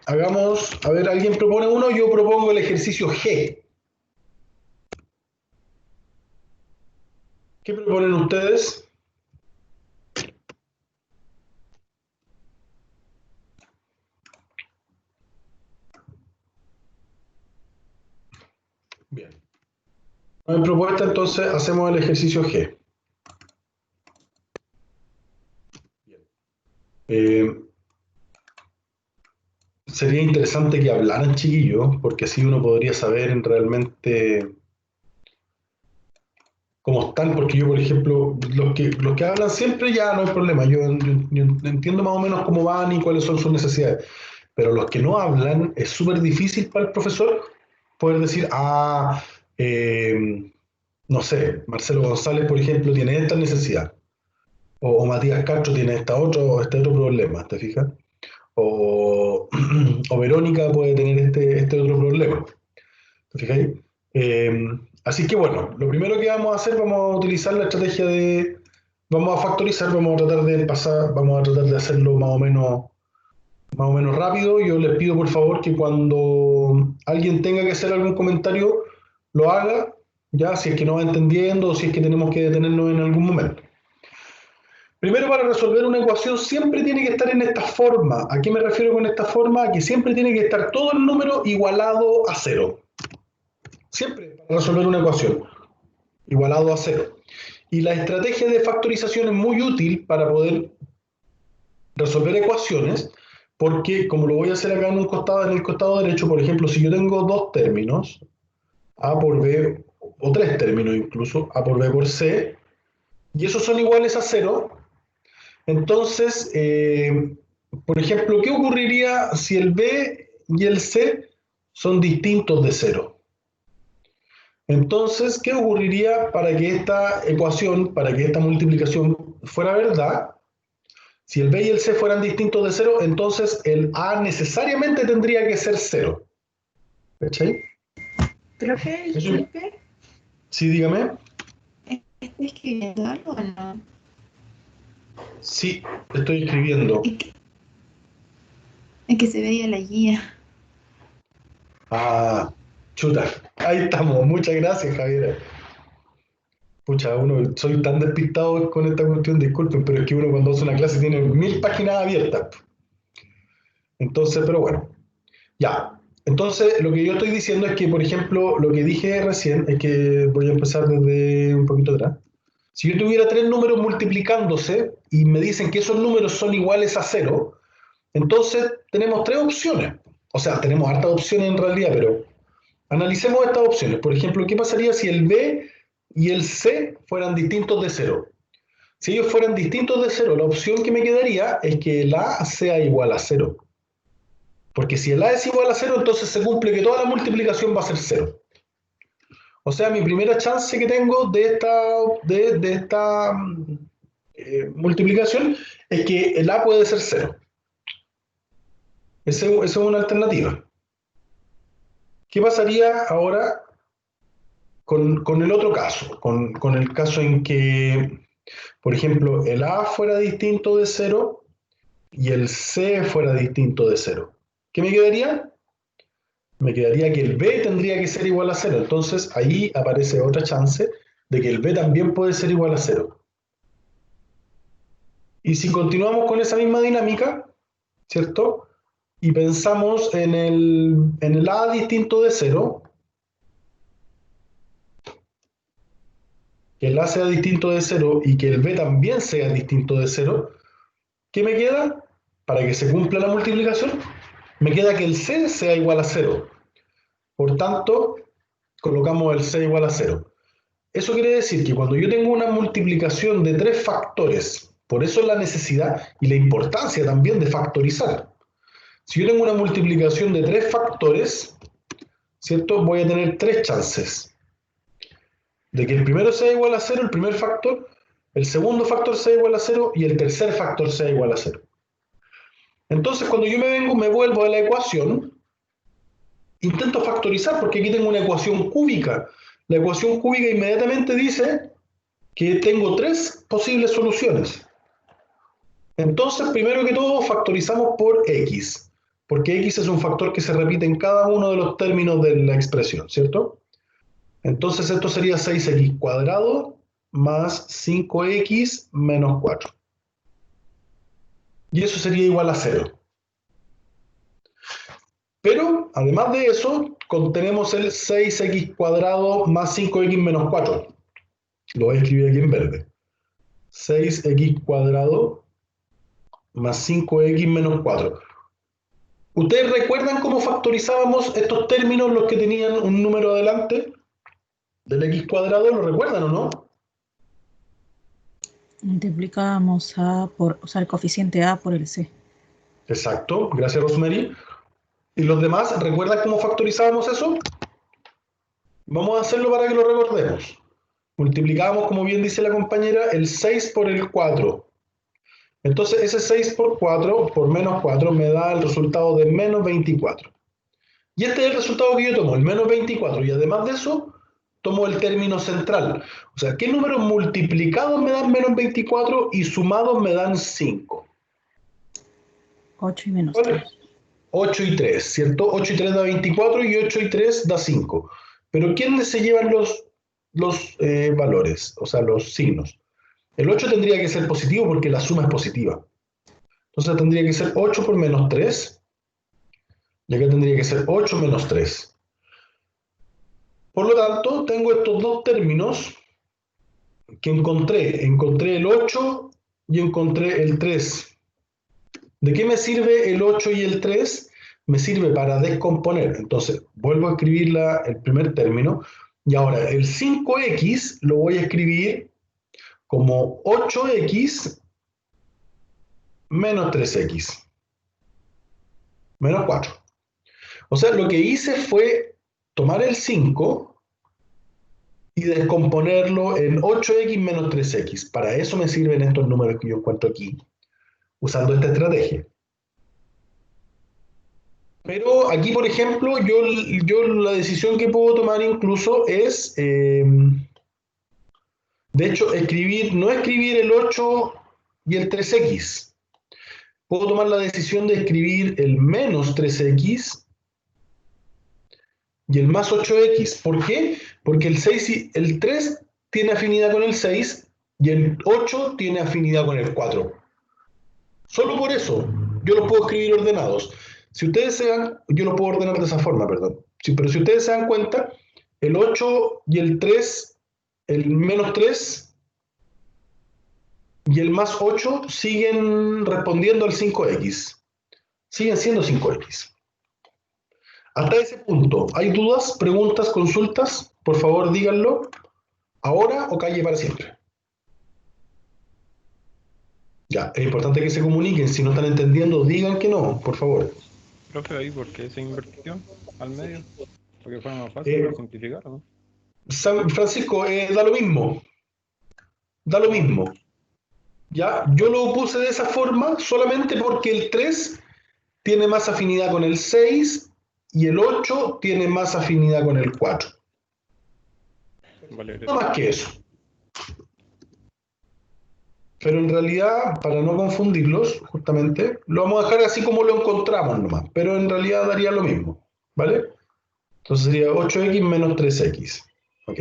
hagamos, a ver, alguien propone uno, yo propongo el ejercicio G. ¿Qué proponen ustedes? Bien. No hay propuesta, entonces hacemos el ejercicio G. Bien. Sería interesante que hablaran, chiquillos, porque así uno podría saber realmente cómo están, porque yo, por ejemplo, los que hablan siempre ya no hay problema, yo entiendo más o menos cómo van y cuáles son sus necesidades, pero los que no hablan es súper difícil para el profesor poder decir, no sé, Marcelo González, por ejemplo, tiene esta necesidad, o Matías Castro tiene este otro problema, ¿te fijas? O, o Verónica puede tener este otro problema. ¿Te fijáis? Así que bueno, lo primero que vamos a hacer, vamos a utilizar la estrategia vamos a factorizar, vamos a tratar de hacerlo más o menos rápido. Yo les pido por favor que cuando alguien tenga que hacer algún comentario, lo haga, ya, si es que no va entendiendo o si es que tenemos que detenernos en algún momento. Primero, para resolver una ecuación siempre tiene que estar en esta forma. ¿A qué me refiero con esta forma? A que siempre tiene que estar todo el número igualado a cero. Siempre para resolver una ecuación igualado a cero. Y la estrategia de factorización es muy útil para poder resolver ecuaciones, porque como lo voy a hacer acá en el costado derecho, por ejemplo, si yo tengo dos términos, A por B, o tres términos incluso, A por B por C, y esos son iguales a cero, entonces, por ejemplo, ¿qué ocurriría si el B y el C son distintos de cero? Entonces, ¿qué ocurriría para que esta ecuación, para que esta multiplicación fuera verdad? Si el B y el C fueran distintos de cero, entonces el A necesariamente tendría que ser cero. ¿Cachai? Profe, Eso, disculpe, sí, dígame. ¿está escribiendo algo o no? Sí, estoy escribiendo. Es que, es que se veía la guía. Ah, chuta. Ahí estamos. Muchas gracias, Javier. Pucha, soy tan despistado con esta cuestión, disculpen, pero es que uno cuando hace una clase tiene 1000 páginas abiertas. Entonces, pero bueno. Ya, entonces lo que yo estoy diciendo es que, por ejemplo, lo que dije recién es que voy a empezar desde un poquito atrás. Si yo tuviera tres números multiplicándose y me dicen que esos números son iguales a cero, entonces tenemos tres opciones. O sea, tenemos hartas opciones en realidad, pero analicemos estas opciones. Por ejemplo, ¿qué pasaría si el B y el C fueran distintos de cero? Si ellos fueran distintos de cero, la opción que me quedaría es que el A sea igual a cero. Porque si el A es igual a cero, entonces se cumple que toda la multiplicación va a ser cero. O sea, mi primera chance que tengo de esta multiplicación es que el A puede ser cero. Esa es una alternativa. ¿Qué pasaría ahora con el otro caso? Con el caso en que, por ejemplo, el A fuera distinto de cero y el C fuera distinto de cero. ¿Qué me quedaría? Me quedaría que el B tendría que ser igual a cero. Entonces ahí aparece otra chance de que el B también puede ser igual a cero. Y si continuamos con esa misma dinámica, ¿cierto? Y pensamos en el A distinto de cero, que el A sea distinto de cero y que el B también sea distinto de cero, ¿qué me queda? Para que se cumpla la multiplicación, me queda que el C sea igual a cero. Por tanto, colocamos el C igual a cero. Eso quiere decir que cuando yo tengo una multiplicación de tres factores, por eso la necesidad y la importancia también de factorizar. Si yo tengo una multiplicación de tres factores, ¿cierto? Voy a tener tres chances de que el primero sea igual a cero, el primer factor, el segundo factor sea igual a cero y el tercer factor sea igual a cero. Entonces, cuando yo me vuelvo a la ecuación, intento factorizar porque aquí tengo una ecuación cúbica. La ecuación cúbica inmediatamente dice que tengo tres posibles soluciones. Entonces, primero que todo, factorizamos por x, porque x es un factor que se repite en cada uno de los términos de la expresión, ¿cierto? Entonces esto sería 6x cuadrado más 5x menos 4. Y eso sería igual a 0. Pero, además de eso, tenemos el 6x cuadrado más 5x menos 4. Lo voy a escribir aquí en verde. 6x cuadrado más 5x menos 4. ¿Ustedes recuerdan cómo factorizábamos estos términos, los que tenían un número adelante del x cuadrado? ¿Lo recuerdan o no? Multiplicábamos A por, o sea, el coeficiente A por el C. Exacto, gracias Rosemary. ¿Y los demás recuerdan cómo factorizábamos eso? Vamos a hacerlo para que lo recordemos. Multiplicábamos, como bien dice la compañera, el 6 por el 4. Entonces ese 6 por 4 por menos 4 me da el resultado de menos 24. Y este es el resultado que yo tomo, el menos 24. Y además de eso, tomo el término central. O sea, ¿qué números multiplicados me dan menos 24 y sumados me dan 5? 8 y menos ¿Cuál 3. es? 8 y 3, ¿cierto? 8 y 3 da 24 y 8 y 3 da 5. Pero ¿quiénes se llevan los valores? O sea, los signos. El 8 tendría que ser positivo porque la suma es positiva. Entonces tendría que ser 8 por menos 3. Y acá tendría que ser 8 menos 3. Por lo tanto, tengo estos dos términos que encontré. Encontré el 8 y encontré el 3. ¿De qué me sirve el 8 y el 3? Me sirve para descomponer. Entonces, vuelvo a escribir el primer término. Y ahora, el 5x lo voy a escribir como 8x menos 3x menos 4. O sea, lo que hice fue tomar el 5 y descomponerlo en 8x menos 3x. Para eso me sirven estos números que yo encuentro aquí, usando esta estrategia. Pero aquí, por ejemplo, yo la decisión que puedo tomar incluso es, de hecho, no escribir el 8 y el 3x. Puedo tomar la decisión de escribir el menos 3x y el más 8x. ¿Por qué? Porque el 3 tiene afinidad con el 6 y el 8 tiene afinidad con el 4. Solo por eso yo los puedo escribir ordenados. Si ustedes se dan, yo los puedo ordenar de esa forma, perdón. Sí, pero si ustedes se dan cuenta, el 8 y el 3, el menos 3 y el más 8 siguen respondiendo al 5x. Siguen siendo 5x. Hasta ese punto, ¿hay dudas, preguntas, consultas? Por favor, díganlo. Ahora o calle para siempre. Ya, es importante que se comuniquen. Si no están entendiendo, digan que no, por favor. Profe, ahí por qué se invirtió al medio, porque fuera más fácil Eh, para simplificar, ¿no? Francisco, da lo mismo. Da lo mismo. ¿Ya? Yo lo puse de esa forma solamente porque el 3 tiene más afinidad con el 6 y el 8 tiene más afinidad con el 4. Vale, No más que eso. Pero en realidad, para no confundirlos, justamente, lo vamos a dejar así como lo encontramos nomás. Pero en realidad daría lo mismo. ¿Vale? Entonces sería 8x menos 3x. Ok.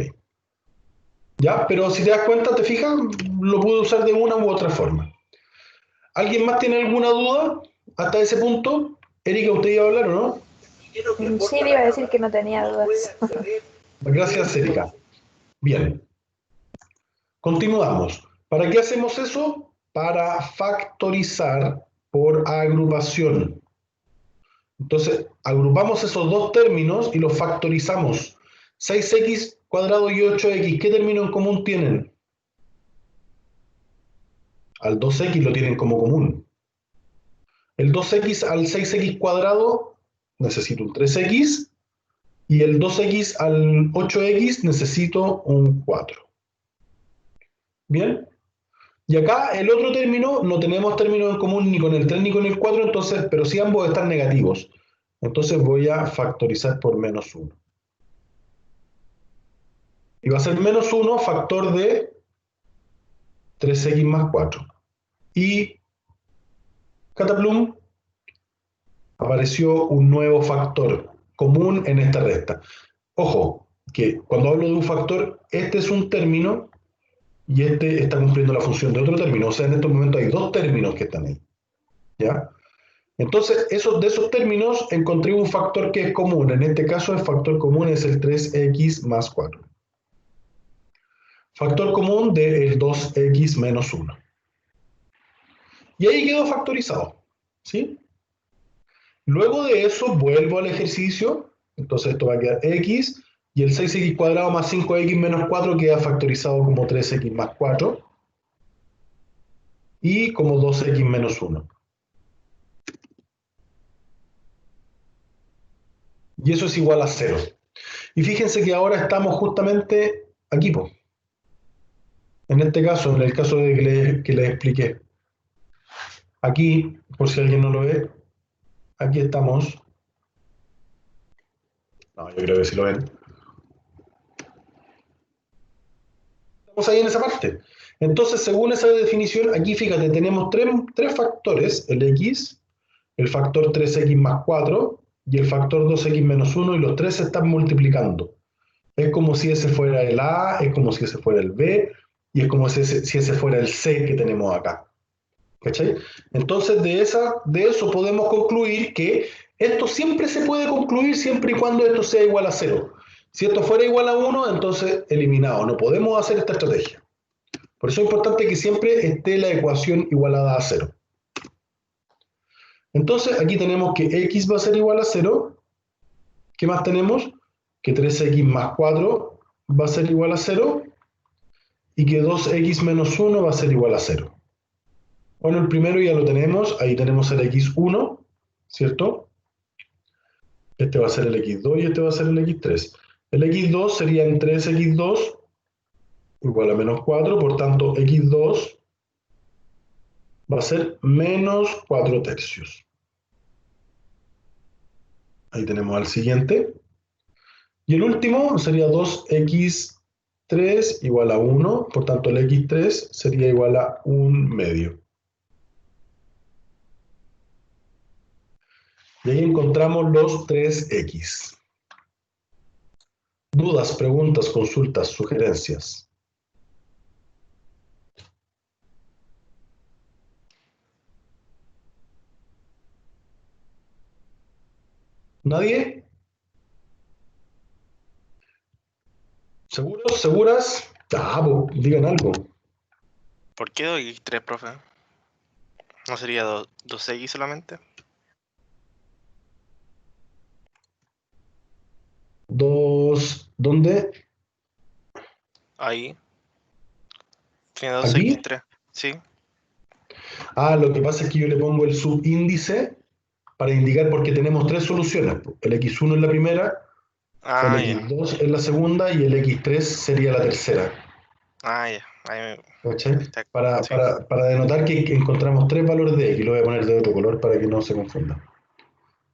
¿Ya? Pero si te das cuenta, te fijas, lo puedo usar de una u otra forma. ¿Alguien más tiene alguna duda hasta ese punto? Erika, ¿usted iba a hablar o no? Sí, le iba a decir que no tenía dudas. Gracias, Erika. Bien. Continuamos. ¿Para qué hacemos eso? Para factorizar por agrupación. Entonces, agrupamos esos dos términos y los factorizamos. 6x cuadrado y 8x, ¿qué término en común tienen? Al 2x lo tienen como común. El 2x al 6x cuadrado necesito un 3x y el 2x al 8x necesito un 4. ¿Bien? Y acá el otro término, no tenemos término en común ni con el 3 ni con el 4, entonces, pero sí ambos están negativos. Entonces voy a factorizar por menos 1. Y va a ser menos 1 factor de 3x más 4. Y cataplum, apareció un nuevo factor común en esta recta. Ojo, que cuando hablo de un factor, este es un término y este está cumpliendo la función de otro término. O sea, en estos momentos hay dos términos que están ahí. ¿Ya? Entonces, de esos términos encontré un factor que es común. En este caso, el factor común es el 3x más 4. Factor común del 2x menos 1. Y ahí quedó factorizado. ¿Sí? Luego de eso, vuelvo al ejercicio. Entonces, esto va a quedar x. Y el 6x cuadrado más 5x menos 4 queda factorizado como 3x más 4. Y como 2x menos 1. Y eso es igual a 0. Y fíjense que ahora estamos justamente aquí, po. En este caso, en el caso de que les expliqué. Aquí, por si alguien no lo ve, aquí estamos. No, yo creo que sí lo ven. Estamos ahí en esa parte. Entonces, según esa definición, aquí fíjate, tenemos tres factores, el x, el factor 3x más 4 y el factor 2x menos 1, y los tres se están multiplicando. Es como si ese fuera el A, es como si ese fuera el B, y es como si ese fuera el C que tenemos acá. ¿Cachai? Entonces, de eso podemos concluir que esto siempre se puede concluir siempre y cuando esto sea igual a 0. Si esto fuera igual a 1, entonces eliminado. No podemos hacer esta estrategia. Por eso es importante que siempre esté la ecuación igualada a 0. Entonces, aquí tenemos que x va a ser igual a 0. ¿Qué más tenemos? Que 3x más 4 va a ser igual a 0. Y que 2x menos 1 va a ser igual a 0. Bueno, el primero ya lo tenemos. Ahí tenemos el x1, ¿cierto? Este va a ser el x2 y este va a ser el x3. El x2 serían 3x2 igual a menos 4. Por tanto, x2 va a ser menos 4 tercios. Ahí tenemos al siguiente. Y el último sería 2x3 igual a 1. Por tanto, el x3 sería igual a 1 medio. Y ahí encontramos los 3x. Dudas, preguntas, consultas, sugerencias. ¿Nadie? ¿Seguros? ¿Seguras? Ah, pues, digan algo. ¿Por qué 2x3, profe? ¿No sería 2x solamente? ¿Dónde? Ahí. Tiene ¿Aquí? 2x3. Sí. Ah, lo que pasa es que yo le pongo el subíndice para indicar porque tenemos tres soluciones. El x1 es la primera, el Ah, ya. x2 es la segunda y el x3 sería la tercera. Ah, ya. Ahí ¿Cachai? está. Para, Sí. para, para denotar que encontramos tres valores de x, lo voy a poner de otro color para que no se confunda.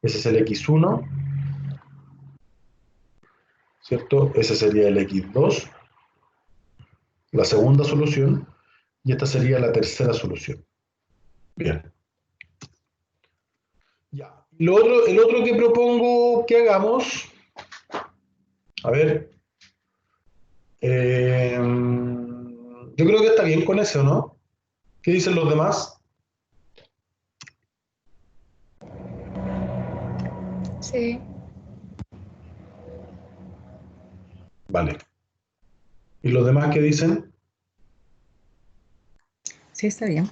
Ese es el x1, ¿cierto? Ese sería el x2, la segunda solución, y esta sería la tercera solución. Bien. Ya. El otro que propongo que hagamos, a ver, yo creo que está bien con ese, ¿o no? ¿Qué dicen los demás? Sí. Vale. ¿Y los demás qué dicen? Sí, está bien.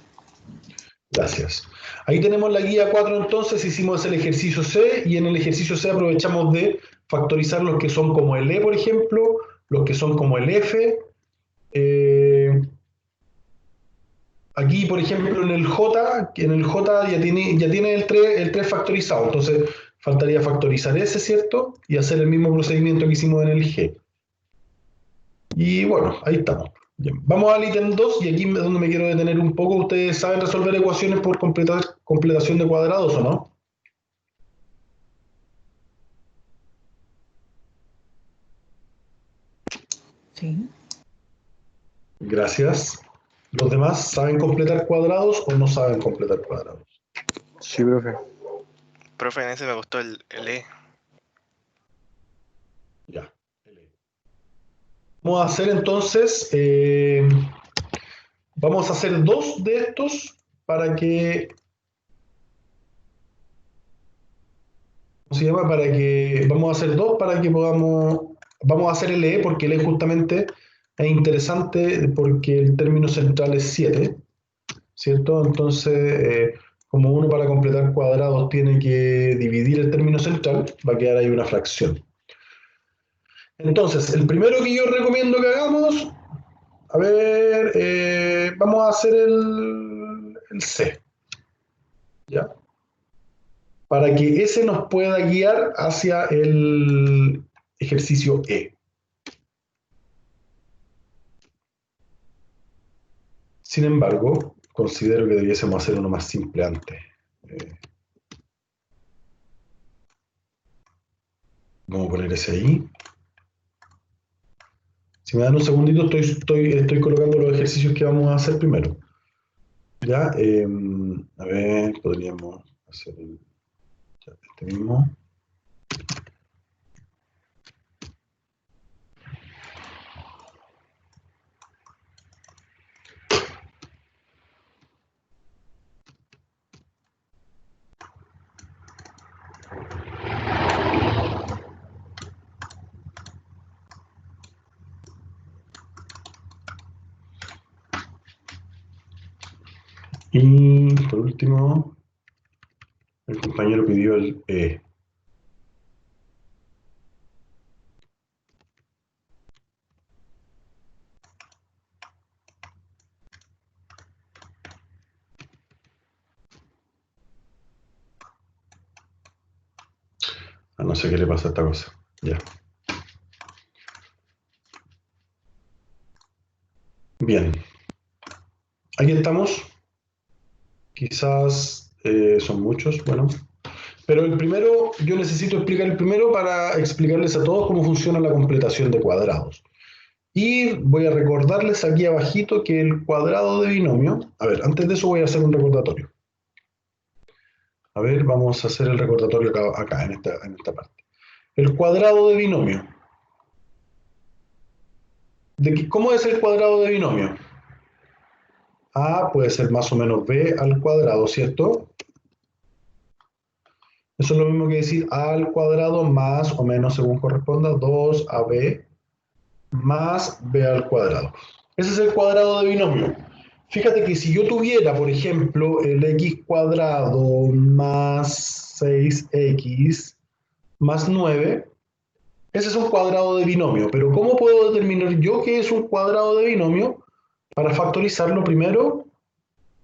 Gracias. Ahí tenemos la guía 4, entonces hicimos el ejercicio C y en el ejercicio C aprovechamos de factorizar los que son como el E, por ejemplo, los que son como el F. Aquí, por ejemplo, en el J ya tiene el 3 factorizado, entonces faltaría factorizar ese, ¿cierto? Y hacer el mismo procedimiento que hicimos en el G. Y bueno, ahí estamos. Bien. Vamos al ítem 2 y aquí es donde me quiero detener un poco. ¿Ustedes saben resolver ecuaciones por completación de cuadrados o no? Sí. Gracias. ¿Los demás saben completar cuadrados o no saben completar cuadrados? Sí, profe. Profe, en ese me gustó el E. Ya. Vamos a hacer entonces, vamos a hacer dos de estos para que, ¿cómo se llama? Para que, vamos a hacer dos para que podamos, vamos a hacer el E porque el E justamente es interesante porque el término central es 7, ¿cierto? Entonces, como uno para completar cuadrados tiene que dividir el término central, va a quedar ahí una fracción. Entonces, el primero que yo recomiendo que hagamos, a ver, vamos a hacer el C, ¿ya? Para que ese nos pueda guiar hacia el ejercicio E. Sin embargo, considero que debiésemos hacer uno más simple antes. Vamos a poner ese ahí. Si me dan un segundito, estoy colocando los ejercicios que vamos a hacer primero. Ya, a ver, podríamos hacer este mismo. Y por último, el compañero pidió el E. No sé qué le pasa a esta cosa. Ya. Bien. Aquí estamos. Quizás son muchos, bueno. Pero el primero, yo necesito explicar el primero para explicarles a todos cómo funciona la completación de cuadrados. Y voy a recordarles aquí abajito que el cuadrado de binomio, a ver, antes de eso voy a hacer un recordatorio. A ver, vamos a hacer el recordatorio acá en esta parte. El cuadrado de binomio. ¿Cómo es el cuadrado de binomio? A puede ser más o menos B al cuadrado, ¿cierto? Eso es lo mismo que decir A al cuadrado más o menos según corresponda 2AB más B al cuadrado. Ese es el cuadrado de binomio. Fíjate que si yo tuviera, por ejemplo, el x cuadrado más 6x más 9, ese es un cuadrado de binomio. Pero ¿cómo puedo determinar yo qué es un cuadrado de binomio? Para factorizarlo primero,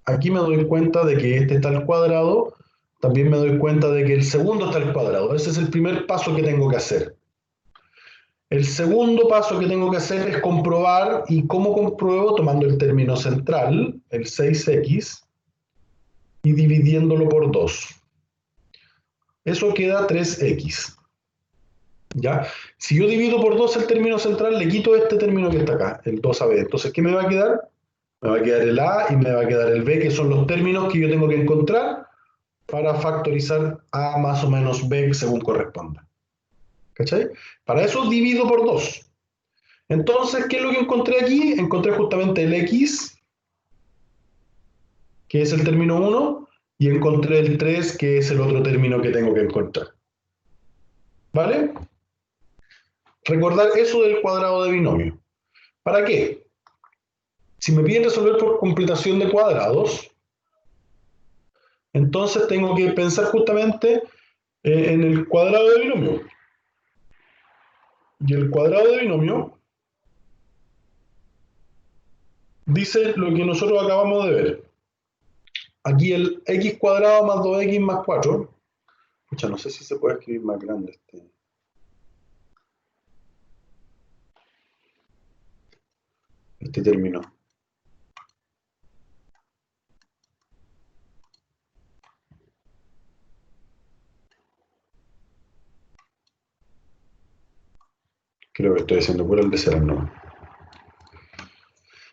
aquí me doy cuenta de que este está al cuadrado, también me doy cuenta de que el segundo está al cuadrado. Ese es el primer paso que tengo que hacer. El segundo paso que tengo que hacer es comprobar, ¿y cómo compruebo? Tomando el término central, el 6x, y dividiéndolo por 2. Eso queda 3x. ¿Ya? Si yo divido por 2 el término central, le quito este término que está acá, el 2ab. Entonces, ¿qué me va a quedar? Me va a quedar el a y me va a quedar el b, que son los términos que yo tengo que encontrar para factorizar a más o menos b según corresponda. ¿Cachai? Para eso divido por 2. Entonces, ¿qué es lo que encontré aquí? Encontré justamente el x, que es el término 1, y encontré el 3, que es el otro término que tengo que encontrar. ¿Vale? Recordar eso del cuadrado de binomio. ¿Para qué? Si me piden resolver por completación de cuadrados, entonces tengo que pensar justamente en el cuadrado de binomio. Y el cuadrado de binomio dice lo que nosotros acabamos de ver. Aquí el x cuadrado más 2x más 4. Escucha, no sé si se puede escribir más grande este término. Creo que estoy haciendo puro el de cero, no.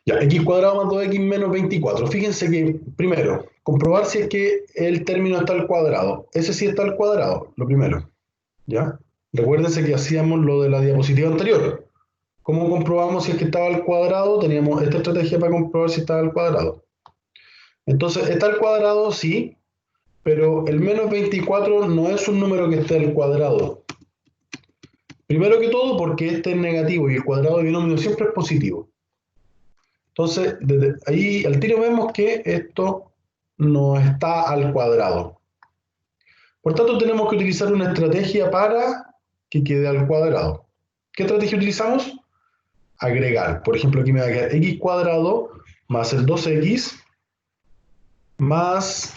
Ya, x cuadrado más 2x menos 24. Fíjense que, primero, comprobar si es que el término está al cuadrado. Ese sí está al cuadrado, lo primero. ¿Ya? Recuérdense que hacíamos lo de la diapositiva anterior. ¿Cómo comprobamos si es que estaba al cuadrado? Teníamos esta estrategia para comprobar si estaba al cuadrado. Entonces, está al cuadrado, sí, pero el menos 24 no es un número que esté al cuadrado. Primero que todo, porque este es negativo y el cuadrado de binomio siempre es positivo. Entonces, desde ahí al tiro vemos que esto no está al cuadrado. Por tanto, tenemos que utilizar una estrategia para que quede al cuadrado. ¿Qué estrategia utilizamos? Agregar. Por ejemplo, aquí me va a quedar x cuadrado más el 2x más...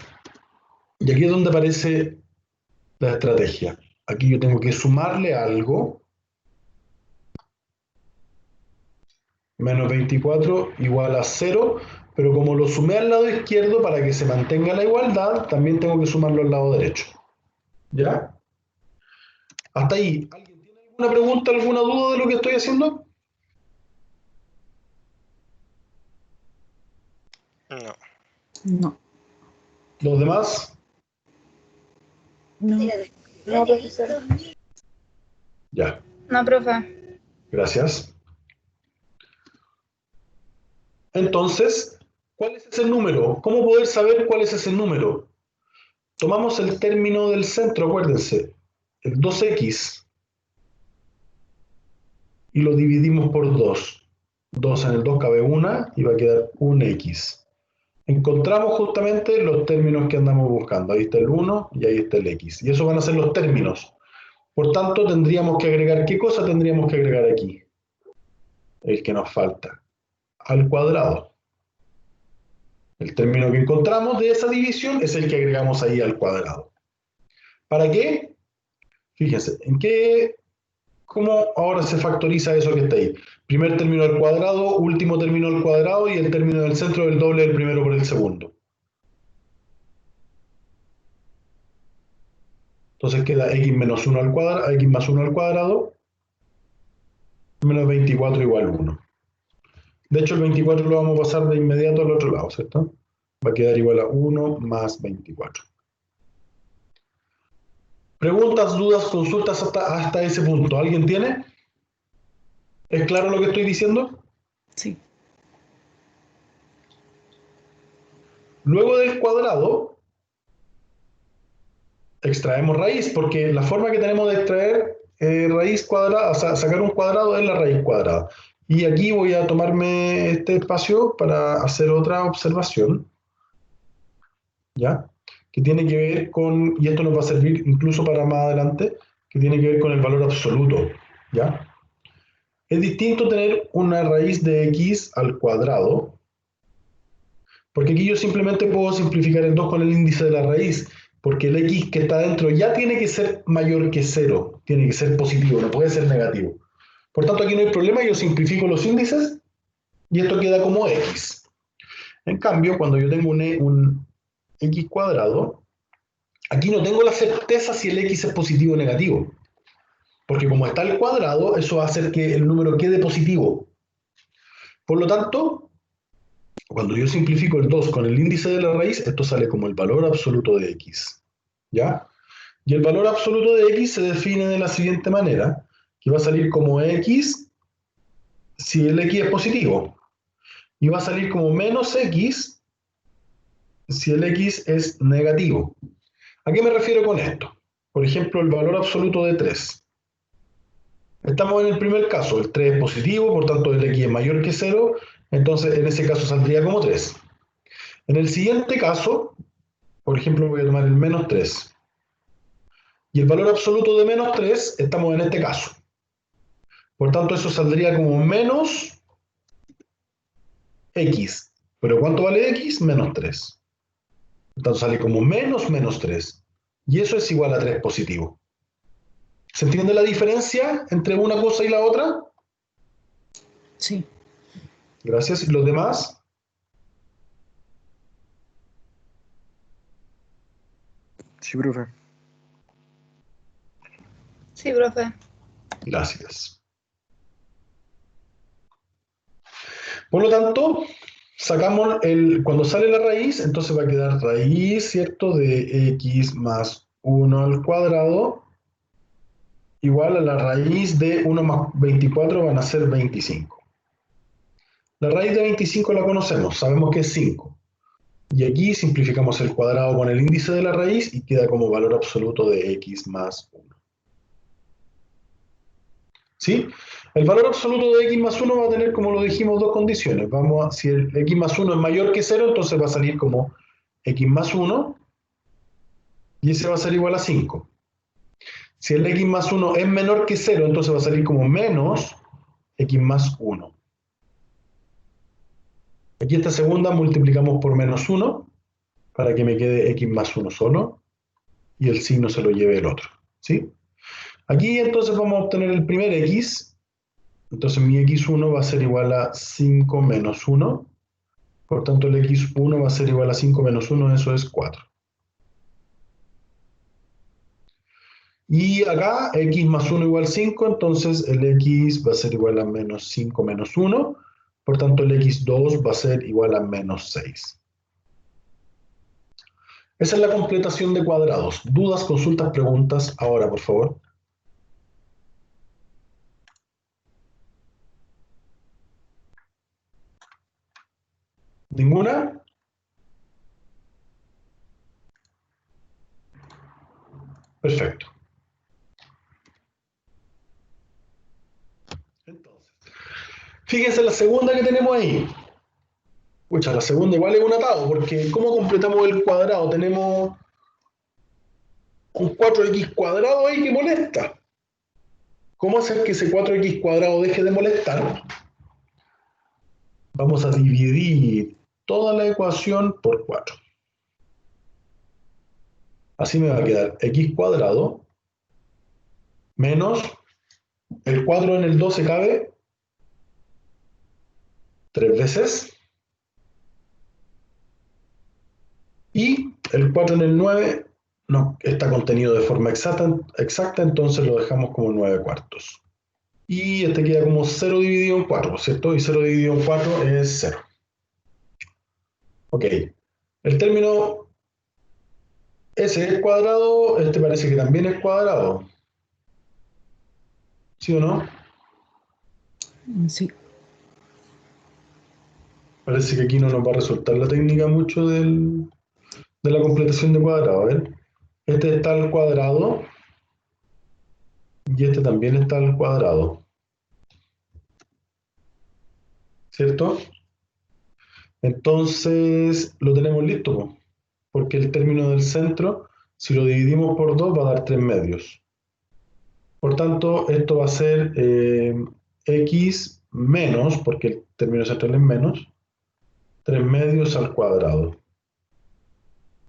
Y aquí es donde aparece la estrategia. Aquí yo tengo que sumarle algo. Menos 24 igual a 0, pero como lo sumé al lado izquierdo para que se mantenga la igualdad, también tengo que sumarlo al lado derecho. ¿Ya? Hasta ahí. ¿Alguien tiene alguna pregunta, alguna duda de lo que estoy haciendo? No. No. ¿Los demás? No. No, profesor. Ya, No, profe. gracias. Entonces, ¿cuál es ese número? ¿Cómo poder saber cuál es ese número? Tomamos el término del centro, acuérdense, el 2x, y lo dividimos por 2. 2 en el 2 cabe 1 y va a quedar un x. Encontramos justamente los términos que andamos buscando. Ahí está el 1 y ahí está el x. Y esos van a ser los términos. Por tanto, tendríamos que agregar, ¿qué cosa tendríamos que agregar aquí? El que nos falta. Al cuadrado. El término que encontramos de esa división es el que agregamos ahí al cuadrado. ¿Para qué? Fíjense, ¿cómo ahora se factoriza eso que está ahí? Primer término al cuadrado, último término al cuadrado y el término del centro del doble del primero por el segundo. Entonces queda x menos 1 al cuadrado, x más 1 al cuadrado, menos 24 igual 1. De hecho, el 24 lo vamos a pasar de inmediato al otro lado, ¿cierto? Va a quedar igual a 1 más 24. Preguntas, dudas, consultas hasta ese punto. ¿Alguien tiene? ¿Es claro lo que estoy diciendo? Sí. Luego del cuadrado, extraemos raíz, porque la forma que tenemos de extraer raíz cuadrada, o sea, sacar un cuadrado es la raíz cuadrada. Y aquí voy a tomarme este espacio para hacer otra observación, ¿ya? Que tiene que ver con, y esto nos va a servir incluso para más adelante, que tiene que ver con el valor absoluto, ¿ya? Es distinto tener una raíz de x al cuadrado, porque aquí yo simplemente puedo simplificar el 2 con el índice de la raíz, porque el x que está dentro ya tiene que ser mayor que 0, tiene que ser positivo, no puede ser negativo. Por tanto, aquí no hay problema, yo simplifico los índices y esto queda como x. En cambio, cuando yo tengo un x cuadrado, aquí no tengo la certeza si el x es positivo o negativo, porque como está al cuadrado, eso va a hacer que el número quede positivo. Por lo tanto, cuando yo simplifico el 2 con el índice de la raíz, esto sale como el valor absoluto de x. ¿Ya? Y el valor absoluto de x se define de la siguiente manera, que va a salir como x si el x es positivo. Y va a salir como menos x si el x es negativo. ¿A qué me refiero con esto? Por ejemplo, el valor absoluto de 3. Estamos en el primer caso, el 3 es positivo, por tanto el x es mayor que 0, entonces en ese caso saldría como 3. En el siguiente caso, por ejemplo, voy a tomar el menos 3. Y el valor absoluto de menos 3, estamos en este caso. Por tanto, eso saldría como menos x. ¿Pero cuánto vale x? Menos 3. Entonces sale como menos 3. Y eso es igual a 3 positivo. ¿Se entiende la diferencia entre una cosa y la otra? Sí. Gracias. ¿Y los demás? Sí, profe. Sí, profe. Gracias. Por lo tanto, sacamos cuando sale la raíz, entonces va a quedar raíz, ¿cierto? De x más 1 al cuadrado igual a la raíz de 1 más 24 van a ser 25. La raíz de 25 la conocemos, sabemos que es 5. Y aquí simplificamos el cuadrado con el índice de la raíz y queda como valor absoluto de x más 1. ¿Sí? El valor absoluto de x más 1 va a tener, como lo dijimos, dos condiciones. Si el x más 1 es mayor que 0, entonces va a salir como x más 1 y ese va a ser igual a 5. Si el x más 1 es menor que 0, entonces va a salir como menos x más 1. Aquí esta segunda multiplicamos por menos 1 para que me quede x más 1 solo y el signo se lo lleve el otro. ¿Sí? Aquí entonces vamos a obtener el primer x. Entonces mi x1 va a ser igual a 5 menos 1. Por tanto el x1 va a ser igual a 5 menos 1, eso es 4. Y acá x más 1 igual 5, entonces el x va a ser igual a menos 5 menos 1. Por tanto el x2 va a ser igual a menos 6. Esa es la completación de cuadrados. ¿Dudas, consultas, preguntas? Ahora, por favor. ¿Ninguna? Perfecto. Entonces, fíjense la segunda que tenemos ahí. Pucha, la segunda igual es un atado, porque ¿cómo completamos el cuadrado? Tenemos un 4x cuadrado ahí que molesta. ¿Cómo hacer que ese 4x cuadrado deje de molestar? Vamos a dividir toda la ecuación por 4. Así me va a quedar x cuadrado menos el 4 en el 12 cabe 3 veces y el 4 en el 9 no está contenido de forma exacta, entonces lo dejamos como 9 cuartos. Y este queda como 0 dividido en 4, ¿cierto? Y 0 dividido en 4 es 0. Ok. El término ese es cuadrado, este parece que también es cuadrado. ¿Sí o no? Sí. Parece que aquí no nos va a resultar la técnica mucho de la completación de cuadrado. A ver. Este está al cuadrado y este también está al cuadrado. ¿Cierto? Entonces lo tenemos listo, ¿no? Porque el término del centro, si lo dividimos por 2, va a dar 3 medios. Por tanto, esto va a ser x menos, porque el término central es menos, 3 medios al cuadrado.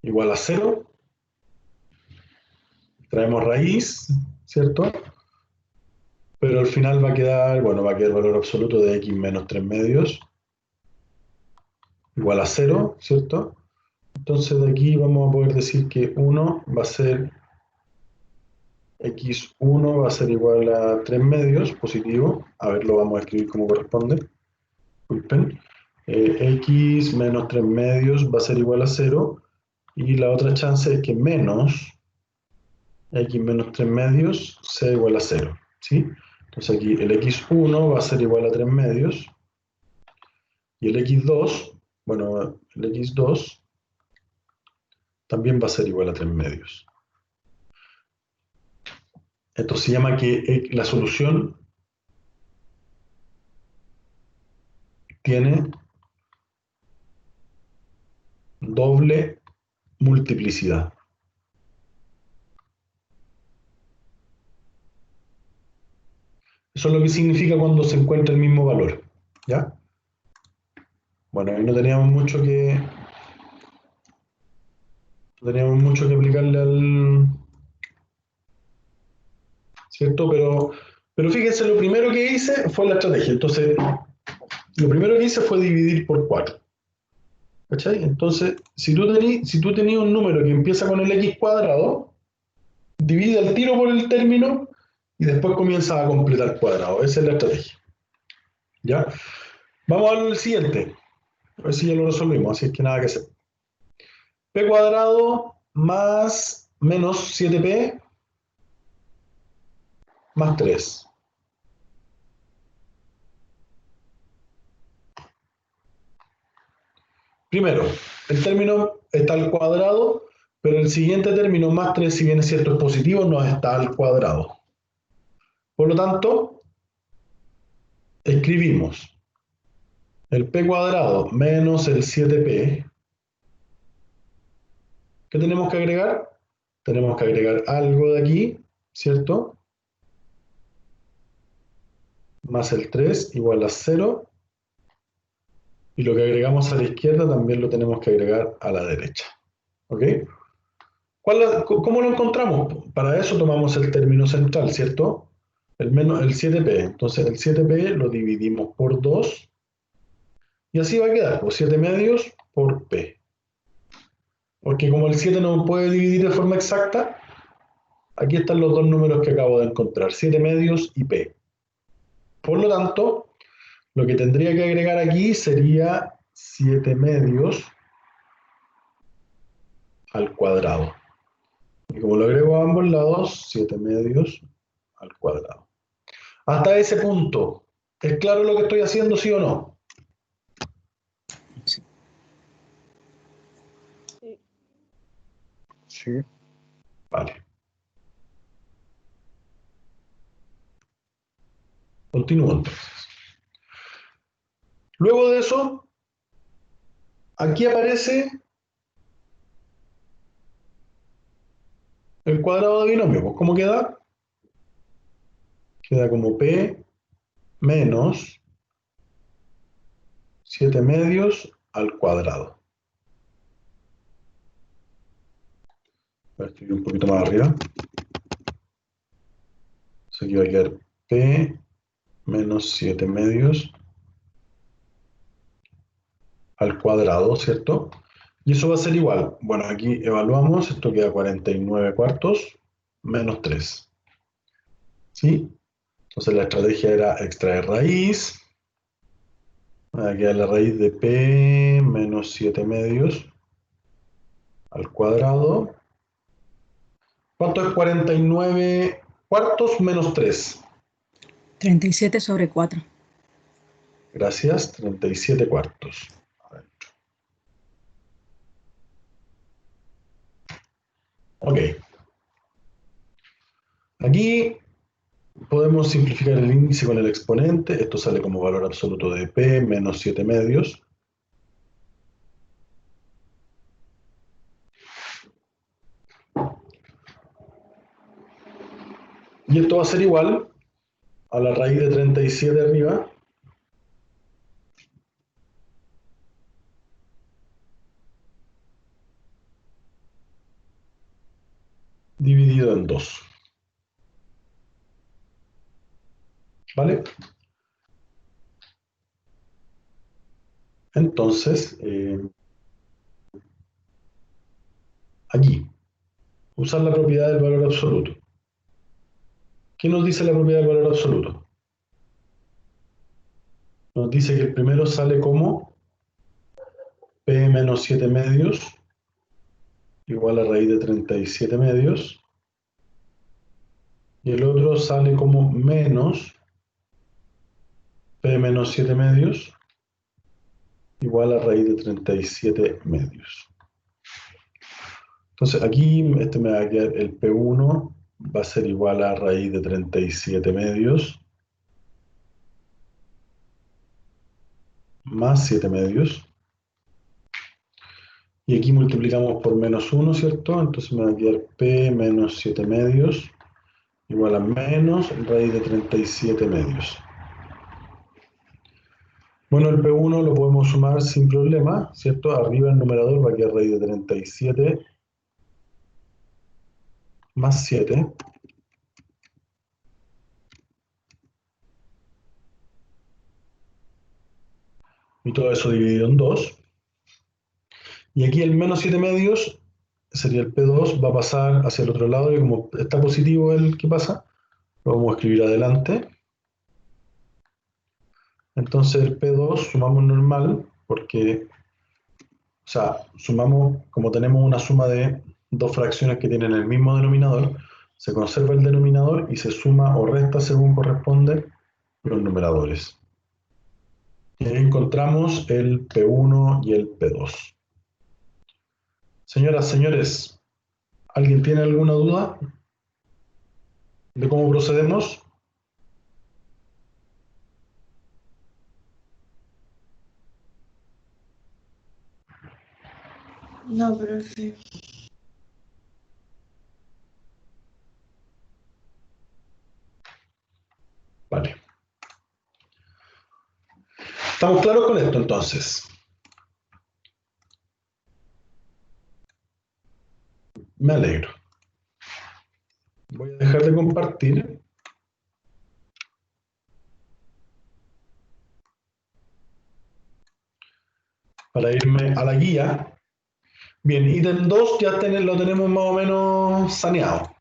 Igual a 0. Traemos raíz, ¿cierto? Pero al final va a quedar, bueno, va a quedar el valor absoluto de x menos 3 medios. Igual a 0, ¿cierto? Entonces de aquí vamos a poder decir que 1 va a ser, x1 va a ser igual a 3 medios, positivo. A ver, lo vamos a escribir como corresponde. Disculpen. X menos 3 medios va a ser igual a 0. Y la otra chance es que menos x menos 3 medios sea igual a 0. ¿Sí? Entonces aquí el x1 va a ser igual a 3 medios. Y el x2, bueno, el x2 también va a ser igual a 3 medios. Esto se llama que la solución tiene doble multiplicidad. Eso es lo que significa cuando se encuentra el mismo valor. ¿Ya? Bueno, ahí no teníamos mucho que aplicarle al... ¿Cierto? Pero fíjense, lo primero que hice fue la estrategia. Entonces, lo primero que hice fue dividir por 4. ¿Cachai? Entonces, si tú tenías un número que empieza con el x cuadrado, divide al tiro por el término y después comienza a completar cuadrado. Esa es la estrategia. ¿Ya? Vamos al siguiente. A ver si ya lo resolvimos, así es que nada que hacer. P cuadrado más menos 7P más 3. Primero, el término está al cuadrado, pero el siguiente término más 3, si bien es cierto es positivo, no está al cuadrado. Por lo tanto, escribimos el P cuadrado menos el 7P. ¿Qué tenemos que agregar? Tenemos que agregar algo de aquí, ¿cierto? Más el 3 igual a 0. Y lo que agregamos a la izquierda también lo tenemos que agregar a la derecha. ¿Ok? ¿Cómo lo encontramos? Para eso tomamos el término central, ¿cierto? El 7P. Entonces el 7P lo dividimos por 2. Y así va a quedar, pues 7 medios por P. Porque como el 7 no puede dividir de forma exacta, aquí están los dos números que acabo de encontrar, 7 medios y P. Por lo tanto, lo que tendría que agregar aquí sería 7 medios al cuadrado. Y como lo agrego a ambos lados, 7 medios al cuadrado. Hasta ese punto, ¿es claro lo que estoy haciendo, sí o no? Sí. Sí. Vale. Continúo entonces. Luego de eso, aquí aparece el cuadrado de binomio. Pues, ¿cómo queda? Queda como P menos 7 medios al cuadrado. Voy a escribir un poquito más arriba. Aquí va a quedar P menos 7 medios al cuadrado, ¿cierto? Y eso va a ser igual. Bueno, aquí evaluamos, esto queda 49 cuartos menos 3. ¿Sí? Entonces la estrategia era extraer raíz. Va a quedar la raíz de P menos 7 medios al cuadrado. ¿Cuánto es 49 cuartos menos 3? 37 sobre 4. Gracias, 37 cuartos. Ok. Aquí podemos simplificar el índice con el exponente. Esto sale como valor absoluto de P menos 7 medios. Y esto va a ser igual a la raíz de 37 arriba dividido en 2. ¿Vale? Entonces, aquí, usar la propiedad del valor absoluto. ¿Qué nos dice la propiedad del valor absoluto? Nos dice que el primero sale como P menos 7 medios igual a raíz de 37 medios. Y el otro sale como menos P menos 7 medios igual a raíz de 37 medios. Entonces aquí este me va a quedar el P1 va a ser igual a raíz de 37 medios más 7 medios. Y aquí multiplicamos por menos 1, ¿cierto? Entonces me va a quedar P menos 7 medios igual a menos raíz de 37 medios. Bueno, el P1 lo podemos sumar sin problema, ¿cierto? Arriba el numerador va a quedar raíz de 37 más 7. Y todo eso dividido en 2. Y aquí el menos 7 medios sería el P2, va a pasar hacia el otro lado y como está positivo el que pasa, lo vamos a escribir adelante. Entonces el P2 sumamos normal, porque, o sea, sumamos, como tenemos una suma de dos fracciones que tienen el mismo denominador, se conserva el denominador y se suma o resta según corresponde los numeradores. Y ahí encontramos el P1 y el P2. Señoras, señores, ¿alguien tiene alguna duda de cómo procedemos? No, profe. Vale. ¿Estamos claros con esto entonces? Me alegro. Voy a dejar de compartir. Para irme a la guía. Bien, ítem 2 ya lo tenemos más o menos saneado.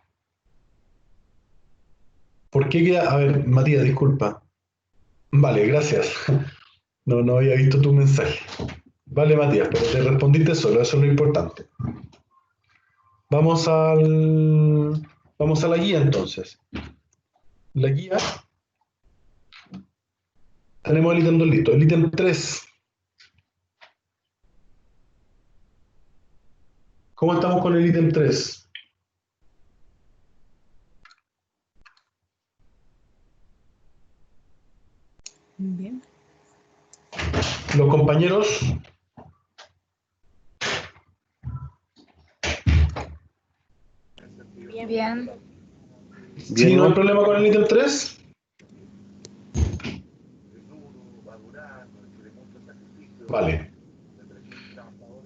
¿Por qué queda? A ver, Matías, disculpa. Vale, gracias. No había visto tu mensaje. Vale, Matías, pero te respondiste solo, eso es lo importante. Vamos a la guía entonces. La guía. Tenemos el ítem 2 listo. El ítem 3. ¿Cómo estamos con el ítem 3? Bien. Los compañeros. Bien. ¿Sí? ¿No hay problema con el ítem 3? Vale.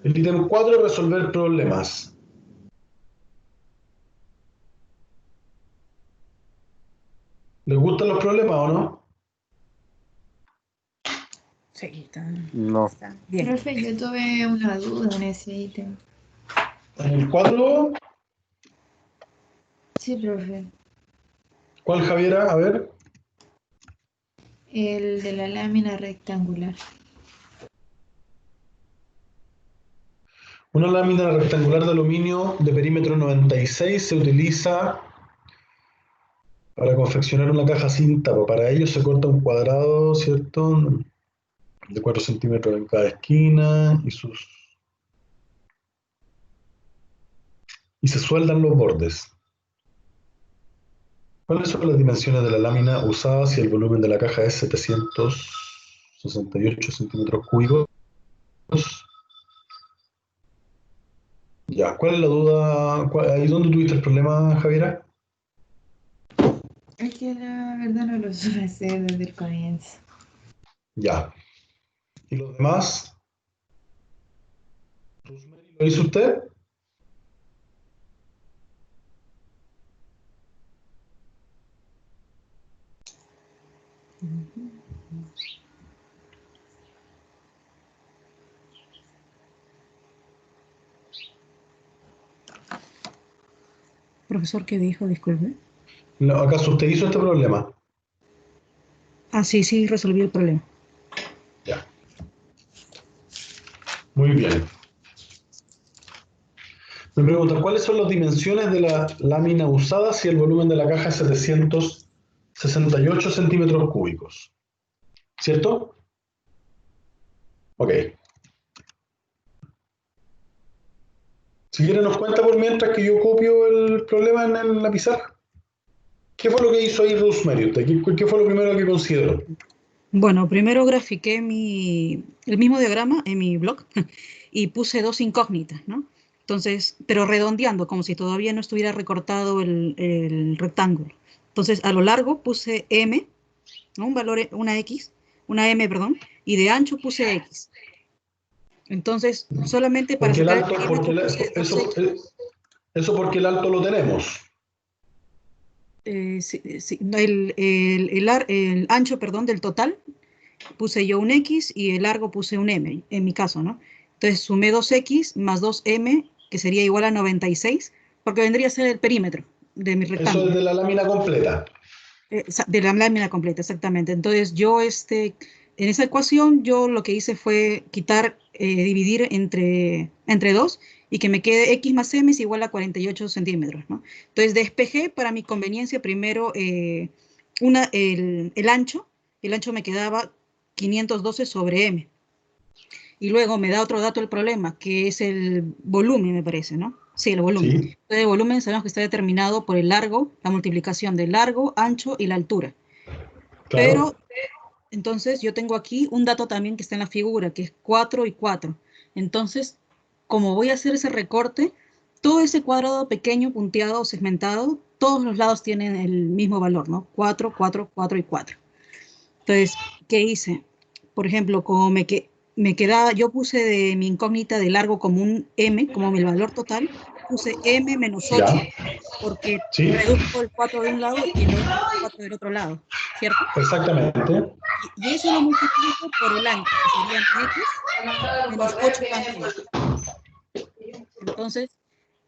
El ítem 4 es resolver problemas. ¿Les gustan los problemas o no? Sí, está No. bien. Profe, yo tuve una duda en ese ítem. En el 4, Sí, profe. ¿cuál, Javiera? A ver. El de la lámina rectangular. Una lámina rectangular de aluminio de perímetro 96 se utiliza para confeccionar una caja sin tapa. Para ello se corta un cuadrado, ¿cierto? De 4 centímetros en cada esquina y se sueldan los bordes. ¿Cuáles son las dimensiones de la lámina usada si el volumen de la caja es 768 centímetros cúbicos? Ya, ¿cuál es la duda? ¿Ahí dónde tuviste el problema, Javiera? Es que la verdad no lo supe hacer desde el comienzo. Ya. ¿Y los demás? ¿Lo hizo usted? Profesor, ¿qué dijo? Disculpe. No, ¿acaso usted hizo este problema? Ah, sí, resolví el problema. Ya. Muy bien. Me preguntan, ¿cuáles son las dimensiones de la lámina usada si el volumen de la caja es 768 centímetros cúbicos? ¿Cierto? Ok. Si quieren nos cuenta por mientras que yo copio el problema en la pizarra. ¿Qué fue lo que hizo ahí Rosemary? ¿Qué fue lo primero que consideró? Bueno, primero grafiqué el mismo diagrama en mi blog y puse dos incógnitas, ¿no? Entonces, pero redondeando, como si todavía no estuviera recortado el rectángulo. Entonces, a lo largo puse M, ¿no? Un valor, una M, perdón, y de ancho puse X. Entonces, solamente para Porque el sacar el alto, perímetro puse 2X. eso porque el alto lo tenemos. Sí, no, el ancho, perdón, del total, puse yo un X y el largo puse un M, en mi caso, ¿no? Entonces sumé 2X más 2M, que sería igual a 96, porque vendría a ser el perímetro de mi Eso es rectángulo. de la lámina completa. De la lámina completa, exactamente. Entonces yo en esa ecuación yo lo que hice fue quitar, dividir entre 2 y que me quede x más m es igual a 48 centímetros, ¿no? Entonces despejé para mi conveniencia primero el ancho. El ancho me quedaba 512 sobre m. Y luego me da otro dato el problema, que es el volumen, me parece, ¿no? Sí, el volumen. Sí, Entonces, el volumen sabemos que está determinado por el largo, la multiplicación del largo, ancho y la altura. claro. Pero, entonces, yo tengo aquí un dato también que está en la figura, que es 4 y 4. Entonces, como voy a hacer ese recorte, todo ese cuadrado pequeño, punteado o segmentado, todos los lados tienen el mismo valor, ¿no? 4, 4, 4 y 4. Entonces, ¿qué hice? Por ejemplo, como me quedaba, yo puse de mi incógnita de largo como un m, como el valor total, puse m menos 8, Ya, porque sí, reduzco el 4 de un lado y el otro 4 del otro lado, ¿cierto? exactamente. Y eso lo multiplico por el ancho, que sería mi x menos 8 también. Entonces,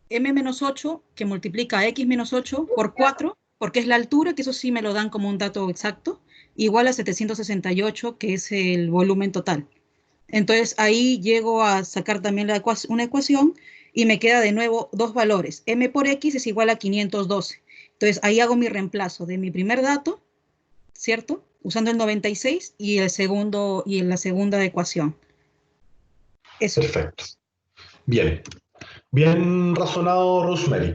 m menos 8, que multiplica x menos 8 por 4, porque es la altura, que eso sí me lo dan como un dato exacto, igual a 768, que es el volumen total. Entonces ahí llego a sacar también una ecuación y me queda de nuevo dos valores. M por X es igual a 512. Entonces ahí hago mi reemplazo de mi primer dato, ¿cierto? Usando el 96 y el segundo y en la segunda ecuación. Eso. Perfecto. Bien. Bien razonado, Rosemary.